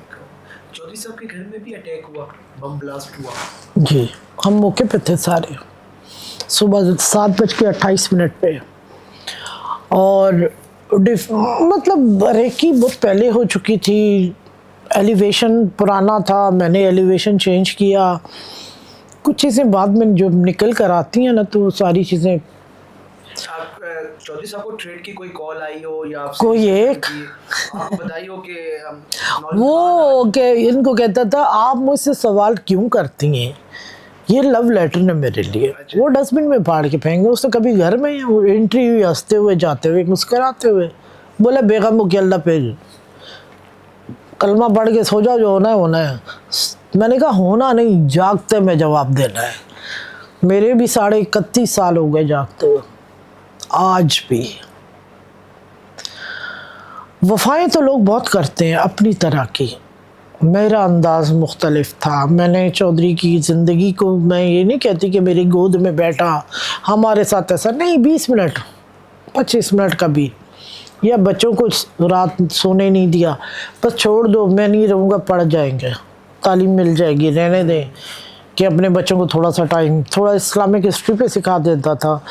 चौधरी साहब के घर में भी अटैक हुआ, बम ब्लास्ट हुआ? जी, हम मौके पे थे सारे, सुबह 7:28 पे। और मतलब रेकी बहुत पहले हो चुकी थी, एलिवेशन पुराना था, मैंने एलिवेशन चेंज किया। कुछ चीज़ें बाद में जो निकल कर आती हैं ना, तो सारी चीज़ें। आप चौधरी साहब को ट्रेड की कोई कॉल आई हो या कोई एक आपको बताई हो कि वो के इनको कहता था आप मुझसे सवाल क्यों करती हैं, ये लव लेटर ने मेरे लिए। वो डस्टबिन में फाड़ के फेंगे। उसने कभी घर में एंट्री हुई, हंसते हुए जाते हुए, मुस्कराते हुए, बोला बेगम हो कि अल्लाह पे कलमा पढ़ के सो जाओ, जो होना है होना है। मैंने कहा होना नहीं, जागते में जवाब देना है। मेरे भी 31.5 साल हो गए जागते हुए, आज भी। वफ़ाएं तो लोग बहुत करते हैं अपनी तरह की, मेरा अंदाज़ मुख्तलिफ था। मैंने चौधरी की ज़िंदगी को, मैं ये नहीं कहती कि मेरी गोद में बैठा हमारे साथ ऐसा नहीं, 20 मिनट 25 मिनट का भी या बच्चों को रात सोने नहीं दिया, बस छोड़ दो, मैं नहीं रहूँगा, पढ़ जाएंगे, तालीम मिल जाएगी, रहने दें। कि अपने बच्चों को थोड़ा सा टाइम थोड़ा इस्लामिक हिस्ट्री पे सिखा देता था।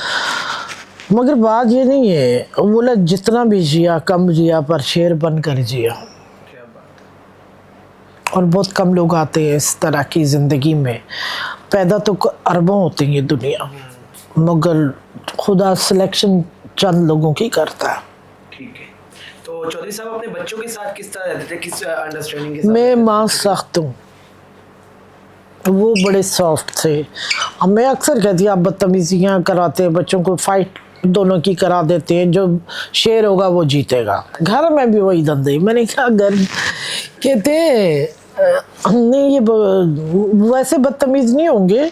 मगर बात ये नहीं है, वो बोला जितना भी जिया कम जिया पर शेर बन कर जिया। और बहुत कम लोग आते हैं इस तरह की ज़िंदगी में। पैदा तो अरबों होते हैं ये दुनिया, मगर खुदा सिलेक्शन चंद लोगों की करता है। ठीक है, तो चौधरी साहब अपने बच्चों के साथ किस तरह रहते थे, किस अंडरस्टैंडिंग के साथ? मैं माँ सख्त हूँ, वो बड़े सॉफ्ट थे। अब मैं अक्सर कहती हूँ आप बदतमीजियाँ कराते हैं बच्चों को, फाइट दोनों की करा देते हैं, जो शेर होगा वो जीतेगा। घर में भी वही धंधे। मैंने कहा घर कहते नहीं, ये वैसे बदतमीज़ नहीं होंगे,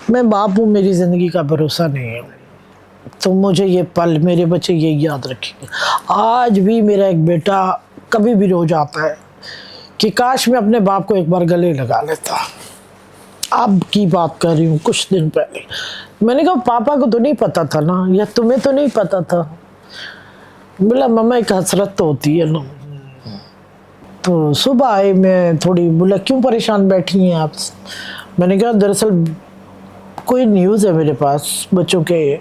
मैं बाप हूँ, मेरी ज़िंदगी का भरोसा नहीं है। तो मुझे ये पल, मेरे बच्चे ये याद रखेंगे। आज भी मेरा एक बेटा कभी भी रो जाता है कि काश मैं अपने बाप को एक बार गले लगा लेता। अब की बात कर रही हूँ, कुछ दिन पहले मैंने कहा पापा को तो नहीं पता था ना, या तुम्हें तो नहीं पता था? बोला मम्मा एक हसरत तो होती है ना। तो सुबह आए, मैं थोड़ी, बोला क्यों परेशान बैठी हैं आप? मैंने कहा दरअसल कोई न्यूज़ है मेरे पास बच्चों के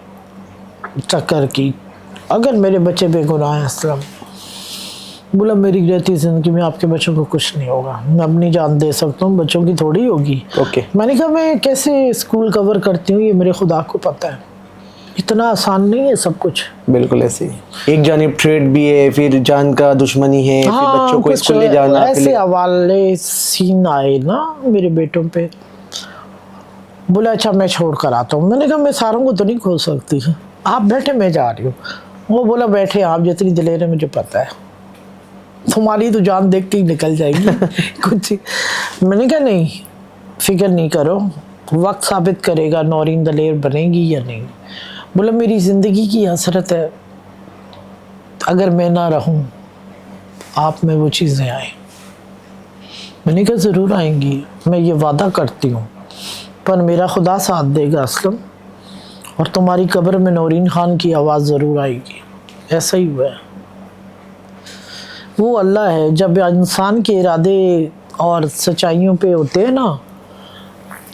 चक्कर की, अगर मेरे बच्चे बेगुनाह हैं असलम। बोला मेरी रहती ज़िंदगी में आपके बच्चों को कुछ नहीं होगा, मैं अपनी जान दे सकता हूँ, बच्चों की थोड़ी होगी। ओके। मैंने कहा मैं कैसे स्कूल कवर करती हूँ ये मेरे खुदा को पता है, इतना आसान नहीं है सब कुछ। बिल्कुल ऐसे ही, एक जानिब ट्रेड भी है, फिर जान का दुश्मनी है, फिर बच्चों को स्कूल ले जाना, ऐसे हवाले सीन आए ना मेरे बेटों पे। बोला अच्छा मैं छोड़ कर आता हूँ। मैंने कहा मैं सारों को तो नहीं खोल सकती, आप बैठे मैं जा रही हूँ। वो बोला बैठे आप, जितनी दिलेर है मुझे पता है, तुम्हारी तो जान देख के ही निकल जाएगी कुछ। मैंने कहा नहीं फिक्र नहीं करो, वक्त साबित करेगा नौरीन दलेर बनेगी या नहीं। बोला मेरी ज़िंदगी की हसरत है, अगर मैं ना रहूं आप में वो चीज़ें आए। मैंने कहा ज़रूर आएंगी, मैं ये वादा करती हूँ, पर मेरा खुदा साथ देगा असलम, और तुम्हारी कब्र में नौरीन खान की आवाज़ ज़रूर आएगी। ऐसा ही हुआ है। वो अल्लाह है, जब इंसान के इरादे और सच्चाइयों पे होते हैं ना,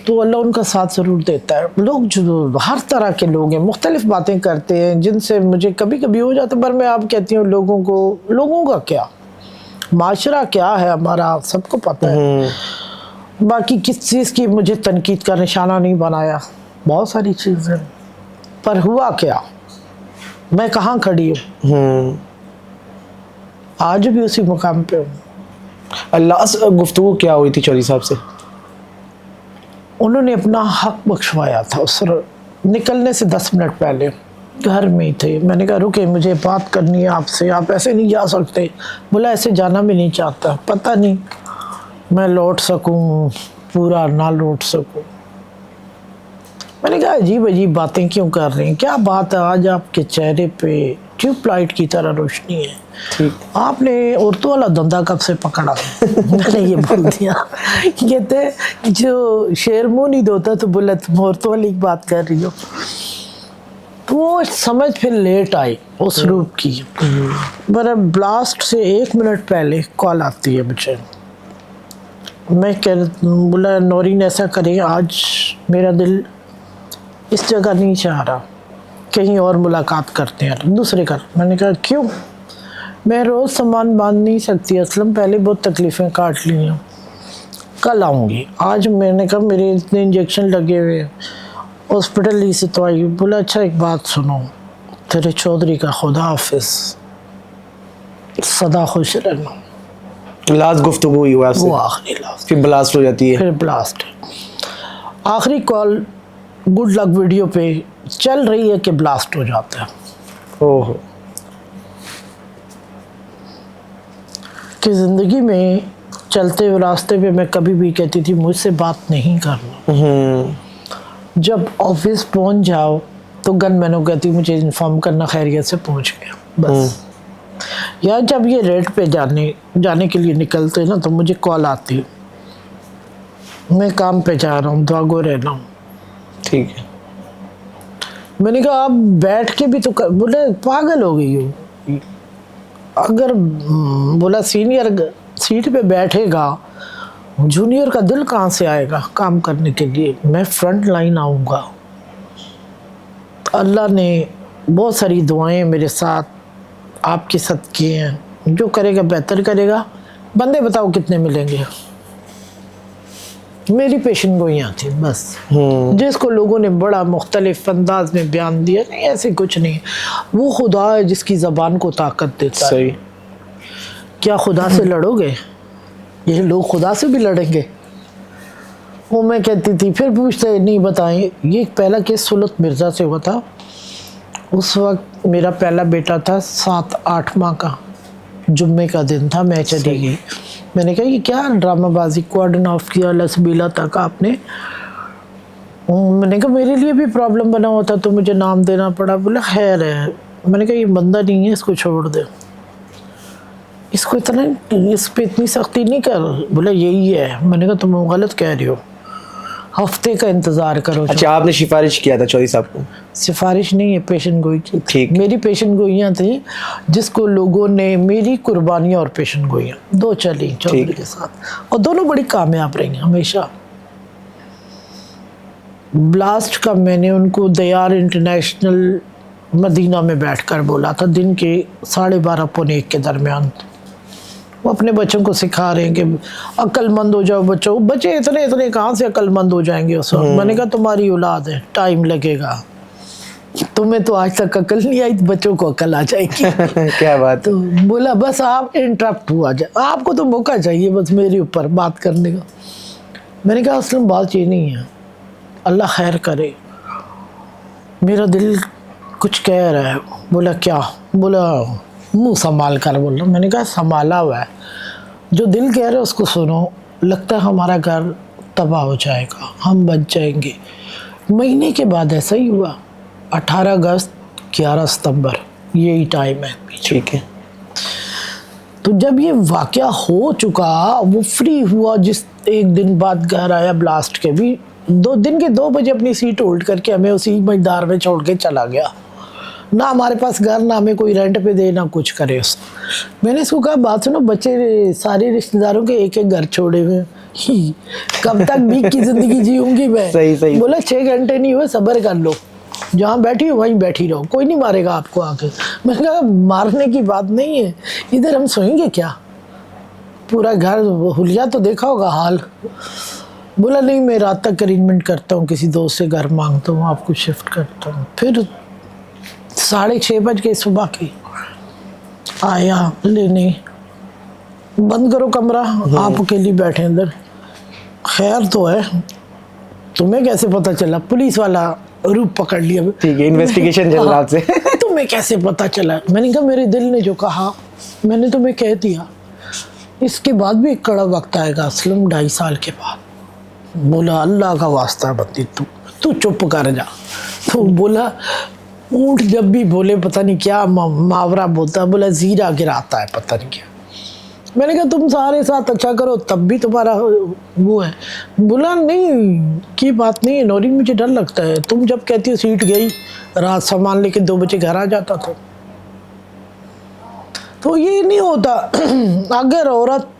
तो अल्लाह उनका साथ ज़रूर देता है। लोग जो हर तरह के लोग हैं, मुख्तलिफ बातें करते हैं, जिनसे मुझे कभी कभी हो जाता है, पर मैं आप कहती हूँ लोगों का क्या, माशरा क्या है हमारा सबको पता है। बाकी किस चीज़ की मुझे तनकीद का निशाना नहीं बनाया, बहुत सारी चीज़ें, पर हुआ क्या, मैं कहाँ खड़ी हूँ, आज भी उसी मुकाम पे हूँ। अल्लाह गुफ्तगू क्या हुई थी चौधरी साहब से? उन्होंने अपना हक बख्शवाया था उस निकलने से 10 मिनट पहले, घर में ही थे। मैंने कहा रुके मुझे बात करनी है आपसे, आप ऐसे नहीं जा सकते। बोला ऐसे जाना भी नहीं चाहता, पता नहीं मैं लौट सकूं पूरा ना लौट सकूं। मैंने कहा अजीब अजीब बातें क्यों कर रही हैं, क्या बात है, आज आपके चेहरे पे ट्यूबलाइट की तरह रोशनी है, ठीक, आपने औरतों वाला धंधा कब से पकड़ा? मैंने ये बोल दिया। कहते जो शेर मुंह नहीं धोता, तो बोला तुम औरतों वाली बात कर रही हो। तो वो समझ फिर लेट आई उस रूप की। पर ब्लास्ट से 1 मिनट पहले कॉल आती है मुझे, मैं बोला नौरीन ऐसा करें, आज मेरा दिल इस जगह नहीं चाह रहा, कहीं और मुलाकात करते हैं दूसरे घर। मैंने कहा क्यों? मैं रोज़ सामान बांध नहीं सकती असलम, पहले बहुत तकलीफ़ें काट ली हैं, कल आऊँगी। आज मैंने कहा मेरे इतने इंजेक्शन लगे हुए, हॉस्पिटल ही से तो आई। बोला अच्छा एक बात सुनो, तेरे चौधरी का खुदा हाफिज़, सदा खुश रहना। लास्ट गुफ्तगू हुई हुआ वो आखिरी लास्ट, फिर ब्लास्ट हो जाती है। फिर ब्लास्ट। आखिरी कॉल गुड लक वीडियो पे चल रही है कि ब्लास्ट हो जाता है। ओहो, कि ज़िंदगी में चलते हुए रास्ते पे मैं कभी भी कहती थी मुझसे बात नहीं करना। जब ऑफिस पहुंच जाओ तो गनमैनों कहती मुझे इन्फॉर्म करना खैरियत से पहुंच गया, बस। या जब ये रेड पे जाने के लिए निकलते ना, तो मुझे कॉल आती मैं काम पे जा रहा हूँ, दुआगो रहना हूँ। ठीक है। मैंने कहा आप बैठ के भी तो बोले पागल हो गई हो, اگر بولا سینئر سیٹ پہ بیٹھے گا جونیئر کا دل کہاں سے آئے گا کام کرنے کے لیے. میں فرنٹ لائن آؤں گا. اللہ نے بہت ساری دعائیں میرے ساتھ آپ کے ساتھ کیے ہیں. جو کرے گا بہتر کرے گا. بندے بتاؤ کتنے ملیں گے. میری پیشن گوئیاں تھیں بس, جس کو لوگوں نے بڑا مختلف انداز میں بیان دیا. نہیں ایسے کچھ نہیں. وہ خدا ہے جس کی زبان کو طاقت دیتا ہے. کیا خدا سے لڑو گے؟ یہ لوگ خدا سے بھی لڑیں گے. وہ میں کہتی تھی پھر پوچھتے نہیں بتائیں. یہ پہلا کیس سلط مرزا سے ہوا تھا. اس وقت میرا پہلا بیٹا تھا 7-8 ماہ کا. جمعے کا دن تھا. میں چلی گئی. میں نے کہا یہ کیا ڈرامہ بازی کوارڈن آف کیا لسبیلا تک آپ نے. میں نے کہا میرے لیے بھی پرابلم بنا ہوتا تو مجھے نام دینا پڑا. بولا خیر ہے. میں نے کہا یہ بندہ نہیں ہے اس کو چھوڑ دے. اس کو اتنا اس پہ اتنی سختی نہیں کر. بولا یہی ہے. میں نے کہا تم غلط کہہ رہی ہو. ہفتے کا انتظار کرو. اچھا آپ نے سفارش کیا تھا چودھری صاحب کو؟ سفارش نہیں ہے پیشن گوئی کی. ٹھیک. میری پیشن گوئیاں تھیں جس کو لوگوں نے میری قربانیاں اور پیشن گوئیاں دو چلی چودھری کے ساتھ, اور دونوں بڑی کامیاب رہی ہمیشہ. بلاسٹ کا میں نے ان کو دیار انٹرنیشنل مدینہ میں بیٹھ کر بولا تھا دن کے 12:30-1 کے درمیان. وہ اپنے بچوں کو سکھا رہے ہیں کہ عقل مند ہو جاؤ بچوں. بچے اتنے کہاں سے عقل مند ہو جائیں گے اس وقت. میں نے کہا تمہاری اولاد ہے ٹائم لگے گا. تمہیں تو آج تک عقل نہیں آئی, بچوں کو عقل آ جائے گی. کیا بات. تو بولا بس آپ انٹرپٹ ہوا جائے, آپ کو تو موقع چاہیے بس میرے اوپر بات کرنے کا. میں نے کہا اصل بات یہ نہیں ہے. اللہ خیر کرے. میرا دل کچھ کہہ رہا ہے. بولا کیا؟ بولا منہ سنبھال کر بول رہا. میں نے کہا سنبھالا ہوا ہے. جو دل کہہ رہا ہے اس کو سنو. لگتا ہے ہمارا گھر تباہ ہو جائے گا, ہم بچ جائیں گے. مہینے کے بعد ایسا ہی ہوا. 18 اگست 11 ستمبر یہی ٹائم ہے. ٹھیک ہے. تو جب یہ واقعہ ہو چکا وہ فری ہوا. جس ایک دن بعد گھر آیا بلاسٹ کے بھی 2 بجے اپنی سیٹ ہولڈ کر کے ہمیں اسی مجدار میں چھوڑ کے چلا گیا. نہ ہمارے پاس گھر, نہ ہمیں کوئی رینٹ پہ دے, نہ کچھ کرے. میں نے اس کو کہا بات سنو, بچے سارے رشتہ داروں کے ایک گھر چھوڑے ہوئے, کب تک بھیک کی زندگی جیوں گی میں. صحیح. بولا 6 گھنٹے نہیں ہوئے, صبر کر لو. جہاں بیٹھی ہو وہیں بیٹھی رہو, کوئی نہیں مارے گا آپ کو آ کے. میں نے کہا مارنے کی بات نہیں ہے, ادھر ہم سوئیں گے کیا؟ پورا گھر حلیہ تو دیکھا ہوگا حال. بولا نہیں میں رات تک ارینجمنٹ کرتا ہوں, کسی دوست سے گھر مانگتا ہوں, آپ کو شفٹ کرتا ہوں. پھر 6:30 بج گئے صبح کے. آیا لینے, بند کرو کمرہ, آپ اکیلی بیٹھے اندر. خیر تو ہے. تمہیں کیسے پتا چلا؟ پولیس والا روپ پکڑ لیا. ٹھیک ہے, انویسٹیگیشن چل رہا سے. تمہیں کیسے پتا چلا؟ میں نے کہا میرے دل نے جو کہا میں نے تمہیں کہہ دیا. اس کے بعد بھی ایک کڑا وقت آئے گا اسلم, 2.5 سال کے بعد. بولا اللہ کا واسطہ بندی تو چپ کر جا. تو بولا اونٹ جب بھی بولے پتہ نہیں کیا محاورہ بولتا, بولا زیرہ گراتا ہے پتہ نہیں کیا. میں نے کہا تم سارے ساتھ اچھا کرو تب بھی تمہارا وہ ہے. بولا نہیں کی بات نہیں ہے نوری, مجھے ڈر لگتا ہے. تم جب کہتی ہو سیٹ گئی, رات سامان لے کے 2 بجے گھر آ جاتا تھا. تو یہ نہیں ہوتا. اگر عورت,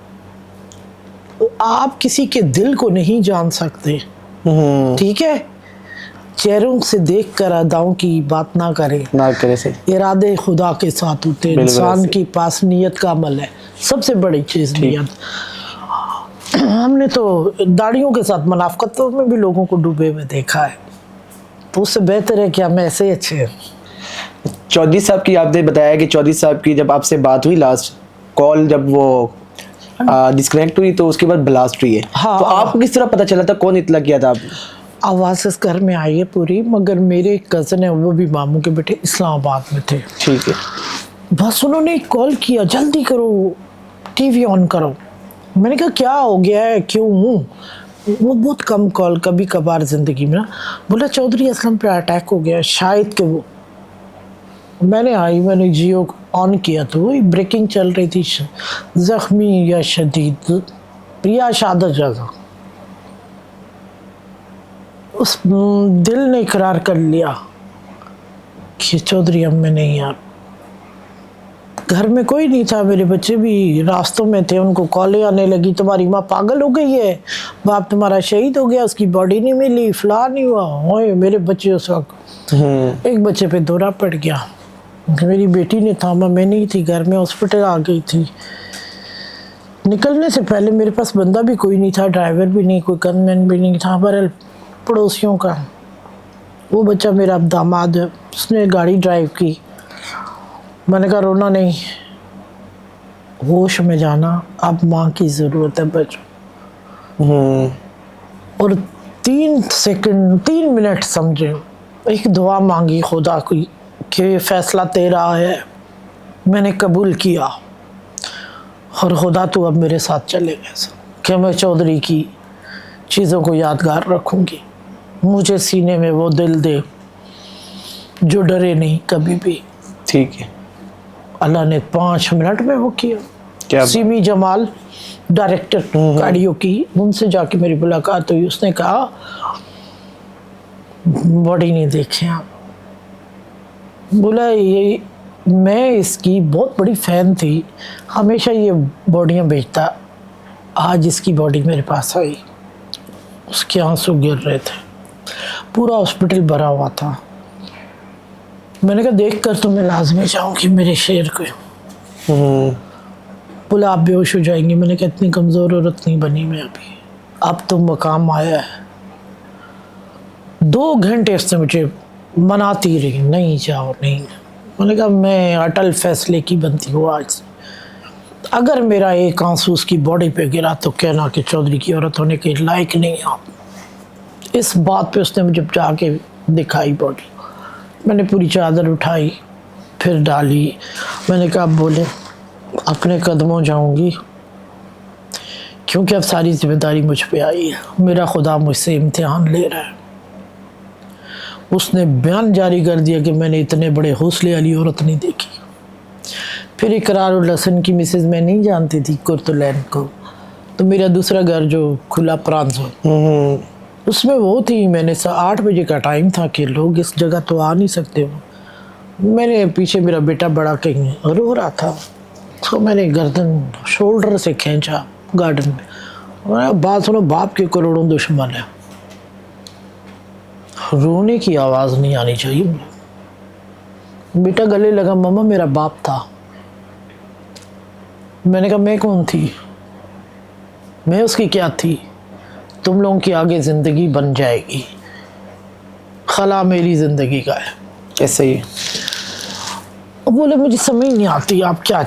آپ کسی کے دل کو نہیں جان سکتے, ٹھیک ہے, چہروں سے دیکھ کر اداؤں کی بات نہ کرے سے. ارادے خدا کے ساتھ ہوتے. انسان کی پاس نیت کا عمل ہے سب سے بڑی چیز. نیت. ہم نے تو داڑیوں کے ساتھ منافقتوں میں بھی لوگوں کو ڈوبے ہوئے دیکھا ہے, تو اس سے بہتر ہے کہ ہم ایسے ہی اچھے ہیں. چودھری صاحب کی آپ نے بتایا کہ چودھری صاحب کی جب آپ سے بات ہوئی لاسٹ کال, جب وہ ڈسکنیکٹ ہوئی تو اس کے بعد بلاسٹ ہوئی ہے. تو آپ کو کس طرح پتا چلا تھا, کون اطلاع کیا تھا آپ نے؟ آواز اس گھر میں آئی ہے پوری, مگر میرے ایک کزن ہیں وہ بھی ماموں کے بیٹے اسلام آباد میں تھے. ٹھیک ہے. بس انہوں نے کال کیا جلدی کرو ٹی وی آن کرو. میں نے کہا کیا ہو گیا ہے کیوں ہوں؟ وہ بہت کم کال کبھی کبھار زندگی میں نا. بولا چودھری اسلم پہ اٹیک ہو گیا شاید کہ وہ. میں نے جیو آن کیا تو وہی بریکنگ چل رہی تھی, زخمی یا شدید یا شادت جگہ. اس دل نے اقرار کر لیا کہ چودھری اب میں نہیں. آپ घर में कोई नहीं था, मेरे बच्चे भी रास्तों में थे, उनको कॉलें आने लगी तुम्हारी माँ पागल हो गई है, बाप तुम्हारा शहीद हो गया, उसकी बॉडी नहीं मिली, फलां नहीं हुआ। ओए मेरे बच्चे उस वक्त एक बच्चे पे दौरा पड़ गया, मेरी बेटी ने थामा, मैं नहीं थी घर में, हॉस्पिटल आ गई थी। निकलने से पहले मेरे पास बंदा भी कोई नहीं था, ड्राइवर भी नहीं, कोई गनमैन भी नहीं था, बहरहाल पड़ोसियों का। वो बच्चा मेरा अब दामाद है, उसने गाड़ी ड्राइव की। मैंने कहा रोना नहीं, होश में जाना, अब माँ की ज़रूरत है बच्चों। और 3 मिनट समझे, एक दुआ मांगी खुदा की कि फ़ैसला तेरा है, मैंने कबूल किया और खुदा तू अब मेरे साथ चलेगा कि मैं चौधरी की चीज़ों को यादगार रखूँगी। मुझे सीने में वो दिल दे जो डरे नहीं कभी भी। ठीक है। अल्लाह ने 5 मिनट में वो किया। क्या सिमी जमाल डायरेक्टर गाड़ियों की, उनसे जाके मेरी मुलाकात हुई। उसने कहा बॉडी नहीं देखे आप। बोला ये मैं इसकी बहुत बड़ी फ़ैन थी, हमेशा ये बॉडियाँ बेचता, आज इसकी बॉडी मेरे पास आई। उसके आंसू गिर रहे थे, पूरा हॉस्पिटल भरा हुआ था। मैंने कहा देख कर तो मैं लाजमी जाऊँगी मेरे शेर को। बोला आप बेहोश हो जाएंगे। मैंने कहा इतनी कमज़ोर औरत नहीं बनी मैं अभी, अब तो मकाम आया है। 2 घंटे उसने मुझे मनाती रही, नहीं जाओ नहीं। मैंने कहा मैं अटल फैसले की बनती हूँ आज, अगर मेरा एक आंसू उसकी बॉडी पे गिरा तो कहना कि चौधरी की औरत होने के लायक नहीं आप। इस बात पे उसने मुझे जाके दिखाई बॉडी। मैंने पूरी चादर उठाई, फिर डाली। मैंने कहा बोले अपने कदमों जाऊंगी, क्योंकि अब सारी जिम्मेदारी मुझ पे आई है, मेरा खुदा मुझसे इम्तिहान ले रहा है। उसने बयान जारी कर दिया कि मैंने इतने बड़े हौसले वाली औरत नहीं देखी। फिर इकरार उल हसन की मिसेज मैं नहीं जानती थी कुर्तुलैन को, तो मेरा दूसरा घर जो खुला प्रांत उसमें वो थी। मैंने 8 बजे का टाइम था कि लोग इस जगह तो आ नहीं सकते हो। मैंने पीछे मेरा बेटा बड़ा कहीं रो रहा था, तो मैंने गर्दन शोल्डर से खींचा गार्डन में। मैंने बात सुनो, बाप के करोड़ों दुश्मन है, रोने की आवाज़ नहीं आनी चाहिए। बेटा गले लगा, मम्मा मेरा बाप था। मैंने कहा मैं कौन थी, मैं उसकी क्या थी, तुम लोगों की आगे ज़िंदगी बन जाएगी, खला मेरी ज़िंदगी का है। ऐसे ही बोले मुझे समझ नहीं आती आप क्या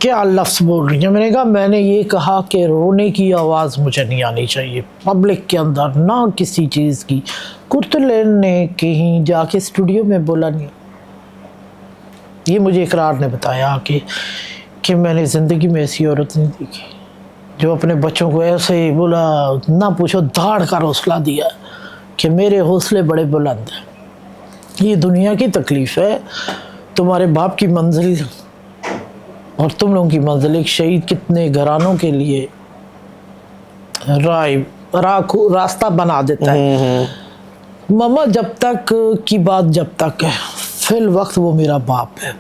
क्या लफ्ज़ बोल रही हैं। मैंने कहा मैंने ये कहा कि रोने की आवाज़ मुझे नहीं आनी चाहिए पब्लिक के अंदर, ना किसी चीज़ की। कुर्तुलैन ने कहीं जाके स्टूडियो में बोला नहीं, ये मुझे इकरार ने बताया कि मैंने ज़िंदगी में ऐसी औरत नहीं देखी जो अपने बच्चों को ऐसे ही बोला, ना पूछो दाढ़ का हौसला दिया कि मेरे हौसले बड़े बुलंद हैं। ये दुनिया की तकलीफ़ है, तुम्हारे बाप की मंजिल और तुम लोगों की मंजिल। एक शहीद कितने घरानों के लिए रास्ता बना देता है। मम्मा जब तक की बात जब तक है, फिल वक्त वो मेरा बाप है।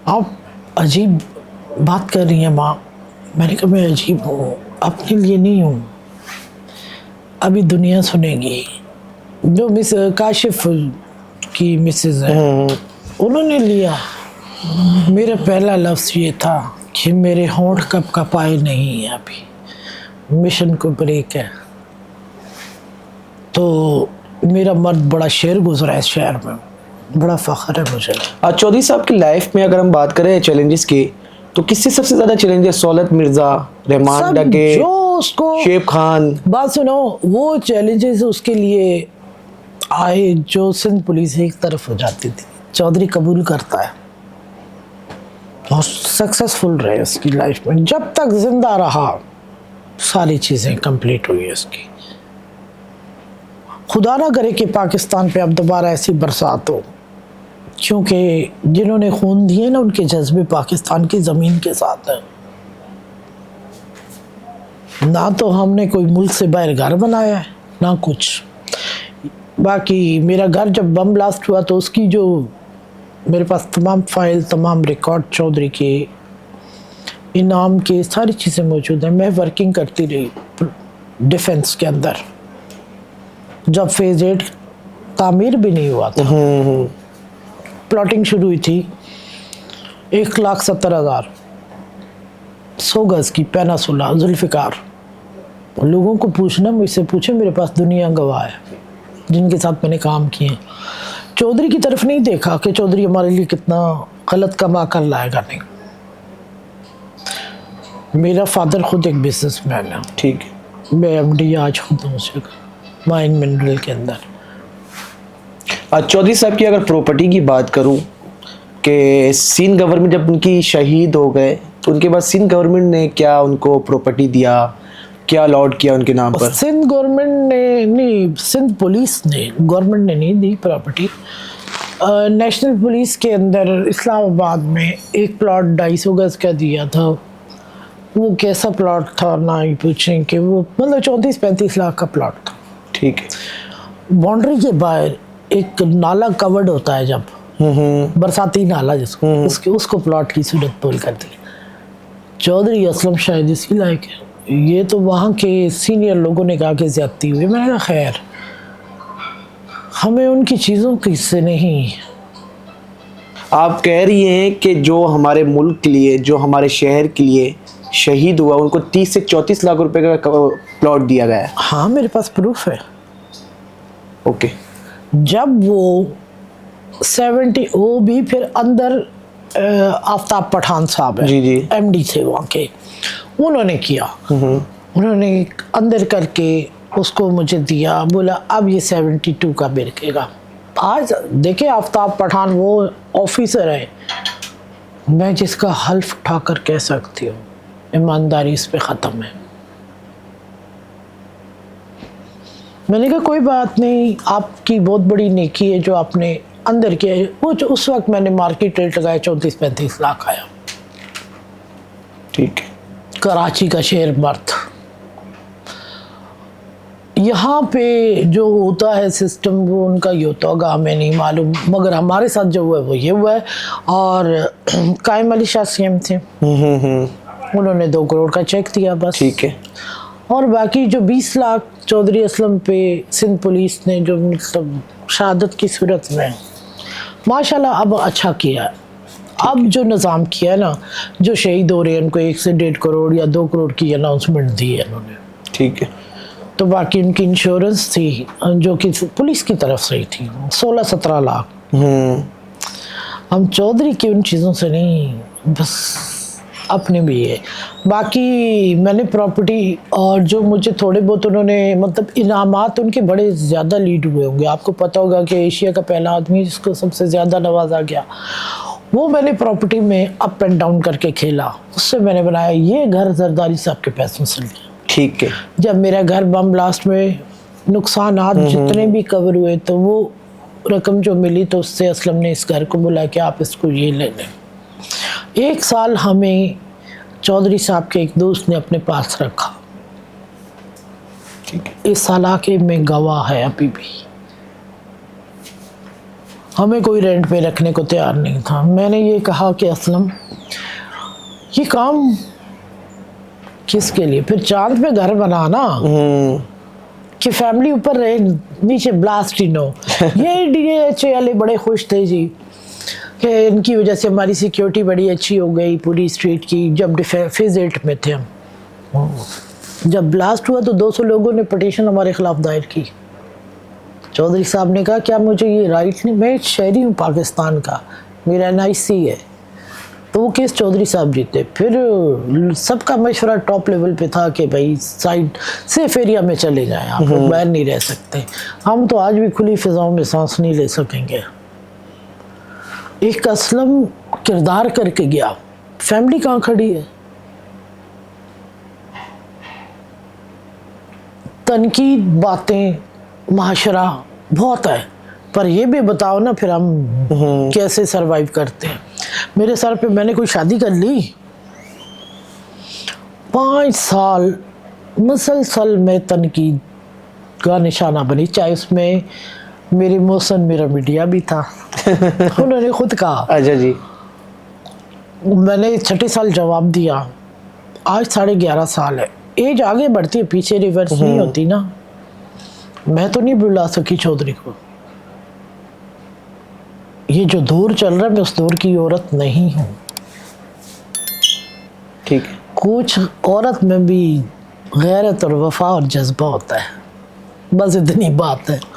आप अजीब बात कर रही हैं माँ। मैंने कहा मैं अजीब हूँ, अपने लिए नहीं हूँ, अभी दुनिया सुनेगी। जो मिस काशिफ की मिसेज है उन्होंने लिया। मेरा पहला लफ्ज़ ये था कि मेरे होंठ कब कपाए नहीं है, अभी मिशन को ब्रेक है। तो मेरा मर्द बड़ा शेर गुजरा है इस शहर में, बड़ा फ़ख्र है मुझे। चौधरी साहब की लाइफ में अगर हम बात करें चैलेंजेस की, तो किससे सबसे ज़्यादा चैलेंजेस? सौलत मिर्ज़ा, रहमान डगे, जो उसको शेब खान। बात सुनो, वो चैलेंजेस उसके लिए आए जो सिंध पुलिस एक तरफ हो जाती थी। चौधरी कबूल करता है और सक्सेसफुल रहे उसकी लाइफ में, जब तक जिंदा रहा सारी चीज़ें कंप्लीट हुई उसकी। खुदा ना करे कि पाकिस्तान पे अब दोबारा ऐसी बरसात हो, क्योंकि जिन्होंने खून दिए ना उनके जज्बे पाकिस्तान की ज़मीन के साथ हैं। ना तो हमने कोई मुल्क से बाहर घर बनाया है ना कुछ। बाकी मेरा घर जब बम ब्लास्ट हुआ तो उसकी जो मेरे पास तमाम फाइल, तमाम रिकॉर्ड चौधरी के, इनाम के, सारी चीज़ें मौजूद हैं। मैं वर्किंग करती रही डिफेंस के अंदर, जब फेज 8 तामीर भी नहीं हुआ था। प्लॉटिंग शुरू हुई थी 1,70,000 100 गज की पेनासुला जुल्फ़िकार। लोगों को पूछना, मुझसे पूछे, मेरे पास दुनिया गवाह है जिनके साथ मैंने काम किए। चौधरी की तरफ नहीं देखा कि चौधरी हमारे लिए कितना गलत कमा कर लाएगा, नहीं। मेरा फादर खुद एक बिजनेसमैन है, ठीक है, मैं एमडी आज खुद हूँ उस जगह माइन मिनरल के अंदर। चौधरी साहब की अगर प्रॉपर्टी की बात करूं कि सिंध गवर्नमेंट जब उनकी शहीद हो गए तो उनके बाद सिंध गवर्नमेंट ने क्या उनको प्रॉपर्टी दिया, क्या अलॉट किया उनके नाम पर? सिंध गवर्नमेंट ने नहीं, सिंध पुलिस ने, गवर्नमेंट ने नहीं दी प्रॉपर्टी। नेशनल पुलिस के अंदर इस्लामाबाद में एक प्लॉट 250 गज का दिया था। वो कैसा प्लॉट था ना ही पूछें, कि वो मतलब 34-35 लाख का प्लॉट था। ठीक है। बाउंड्री के बाहर एक नाला कवर्ड होता है, जब बरसाती नाला जिसको, उसको प्लॉट की सूरत बोल कर दी। चौधरी असलम शायद इसी लायक है। ये तो वहाँ के सीनियर लोगों ने कहा कि ज़्यादती हुई। मैंने कहा खैर, हमें उनकी चीज़ों की से नहीं। आप कह रही हैं कि जो हमारे मुल्क के लिए, जो हमारे शहर के लिए शहीद हुआ, उनको 30 से 34 लाख रुपए का प्लॉट दिया गया है? हाँ, मेरे पास प्रूफ है। ओके। जब वो 70, वो भी फिर अंदर आफ्ताब पठान साहब है, जी जी, एमडी थे वहाँ के, उन्होंने किया। उन्होंने अंदर करके उसको मुझे दिया, बोला अब ये 72 का बिकेगा। आज देखिए, आफ्ताब पठान वो ऑफिसर है, मैं जिसका हल्फ उठा कर कह सकती हूँ ईमानदारी इस पे ख़त्म है। मैंने कहा कोई बात नहीं, आपकी बहुत बड़ी नेकी है जो आपने अंदर किया है। वो उस वक्त मैंने मार्केट रेट लगाया 34-35 लाख आया। ठीक है। कराची का शेयर बर्थ। यहाँ पे जो होता है सिस्टम, वो उनका ये होता होगा, हमें नहीं मालूम, मगर हमारे साथ जो हुआ है वो ये हुआ है। और कायम अली शाह सीएम थे, उन्होंने 2 करोड़ का चेक दिया बस। ठीक है। और बाकी जो 20 लाख चौधरी असलम पे सिंध पुलिस ने जो मतलब शहादत की सूरत में, माशाल्लाह अब अच्छा किया है। अब जो निज़ाम किया है ना, जो शहीद हो रहे हैं उनको 1 से 1.5 करोड़ या 2 करोड़ की अनाउंसमेंट दी है उन्होंने। ठीक है। तो बाकी उनकी इंश्योरेंस थी जो कि पुलिस की तरफ से ही थी, 16-17 लाख। हम चौधरी की उन चीज़ों से नहीं, बस अपने भी है। बाकी मैंने प्रॉपर्टी, और जो मुझे थोड़े बहुत उन्होंने मतलब इनामात उनके बड़े ज़्यादा लीड हुए होंगे। आपको पता होगा कि एशिया का पहला आदमी जिसको सबसे ज़्यादा नवाजा गया, वो मैंने प्रॉपर्टी में अप एंड डाउन करके खेला। उससे मैंने बनाया ये घर जरदारी साहब के पैसों से लिया। ठीक है। जब मेरा घर बम ब्लास्ट में नुकसानात जितने भी कवर हुए, तो वो रकम जो मिली, तो उससे असलम ने इस घर को बोला कि आप इसको ये ले लें। 1 साल हमें चौधरी साहब के एक दोस्त ने अपने पास रखा। ठीक है। इस साल के में गवाह है, अभी भी हमें कोई रेंट पे रखने को तैयार नहीं था। मैंने ये कहा कि असलम, ये काम किसके लिए? फिर चांद पे घर बनाना कि फैमिली ऊपर रहे, नीचे ब्लास्ट ही नो। ये DHA वाले बड़े खुश थे जी कि इनकी वजह से हमारी सिक्योरिटी बड़ी अच्छी हो गई पूरी स्ट्रीट की। जब फेज 8 में थे हम, जब ब्लास्ट हुआ तो 200 लोगों ने पटिशन हमारे खिलाफ दायर की। चौधरी साहब ने कहा क्या मुझे ये राइट नहीं, मैं शहरी हूँ पाकिस्तान का, मेरा NIC है। तो वो केस चौधरी साहब जीते। फिर सबका मशवरा टॉप लेवल पे था कि भाई साइड सेफ एरिया में चले जाएं, आप लोग बाहर नहीं रह सकते। हम तो आज भी खुली फिजाओं में सांस नहीं ले सकेंगे। एक असलम किरदार करके गया, फैमिली कहाँ खड़ी है? तनकीद, बातें, माशरा बहुत है, पर ये भी बताओ ना फिर हम कैसे सरवाइव करते हैं। मेरे सर पे मैंने कोई शादी कर ली, 5 साल मुसलसल में तनकीद का निशाना बनी, चाहे उसमें मेरी मोहसन मेरा मीडिया भी था। انہوں نے خود کہا. اچھا جی. میں نے 6 سال جواب دیا. آج 11.5 سال ہے. ایج آگے بڑھتی ہے, پیچھے ریورس نہیں ہوتی نا. میں تو نہیں بلا سکی چودھری کو. یہ جو دور چل رہا ہے میں اس دور کی عورت نہیں ہوں. ٹھیک ہے. کچھ عورت میں بھی غیرت اور وفا اور جذبہ ہوتا ہے, بس اتنی بات ہے.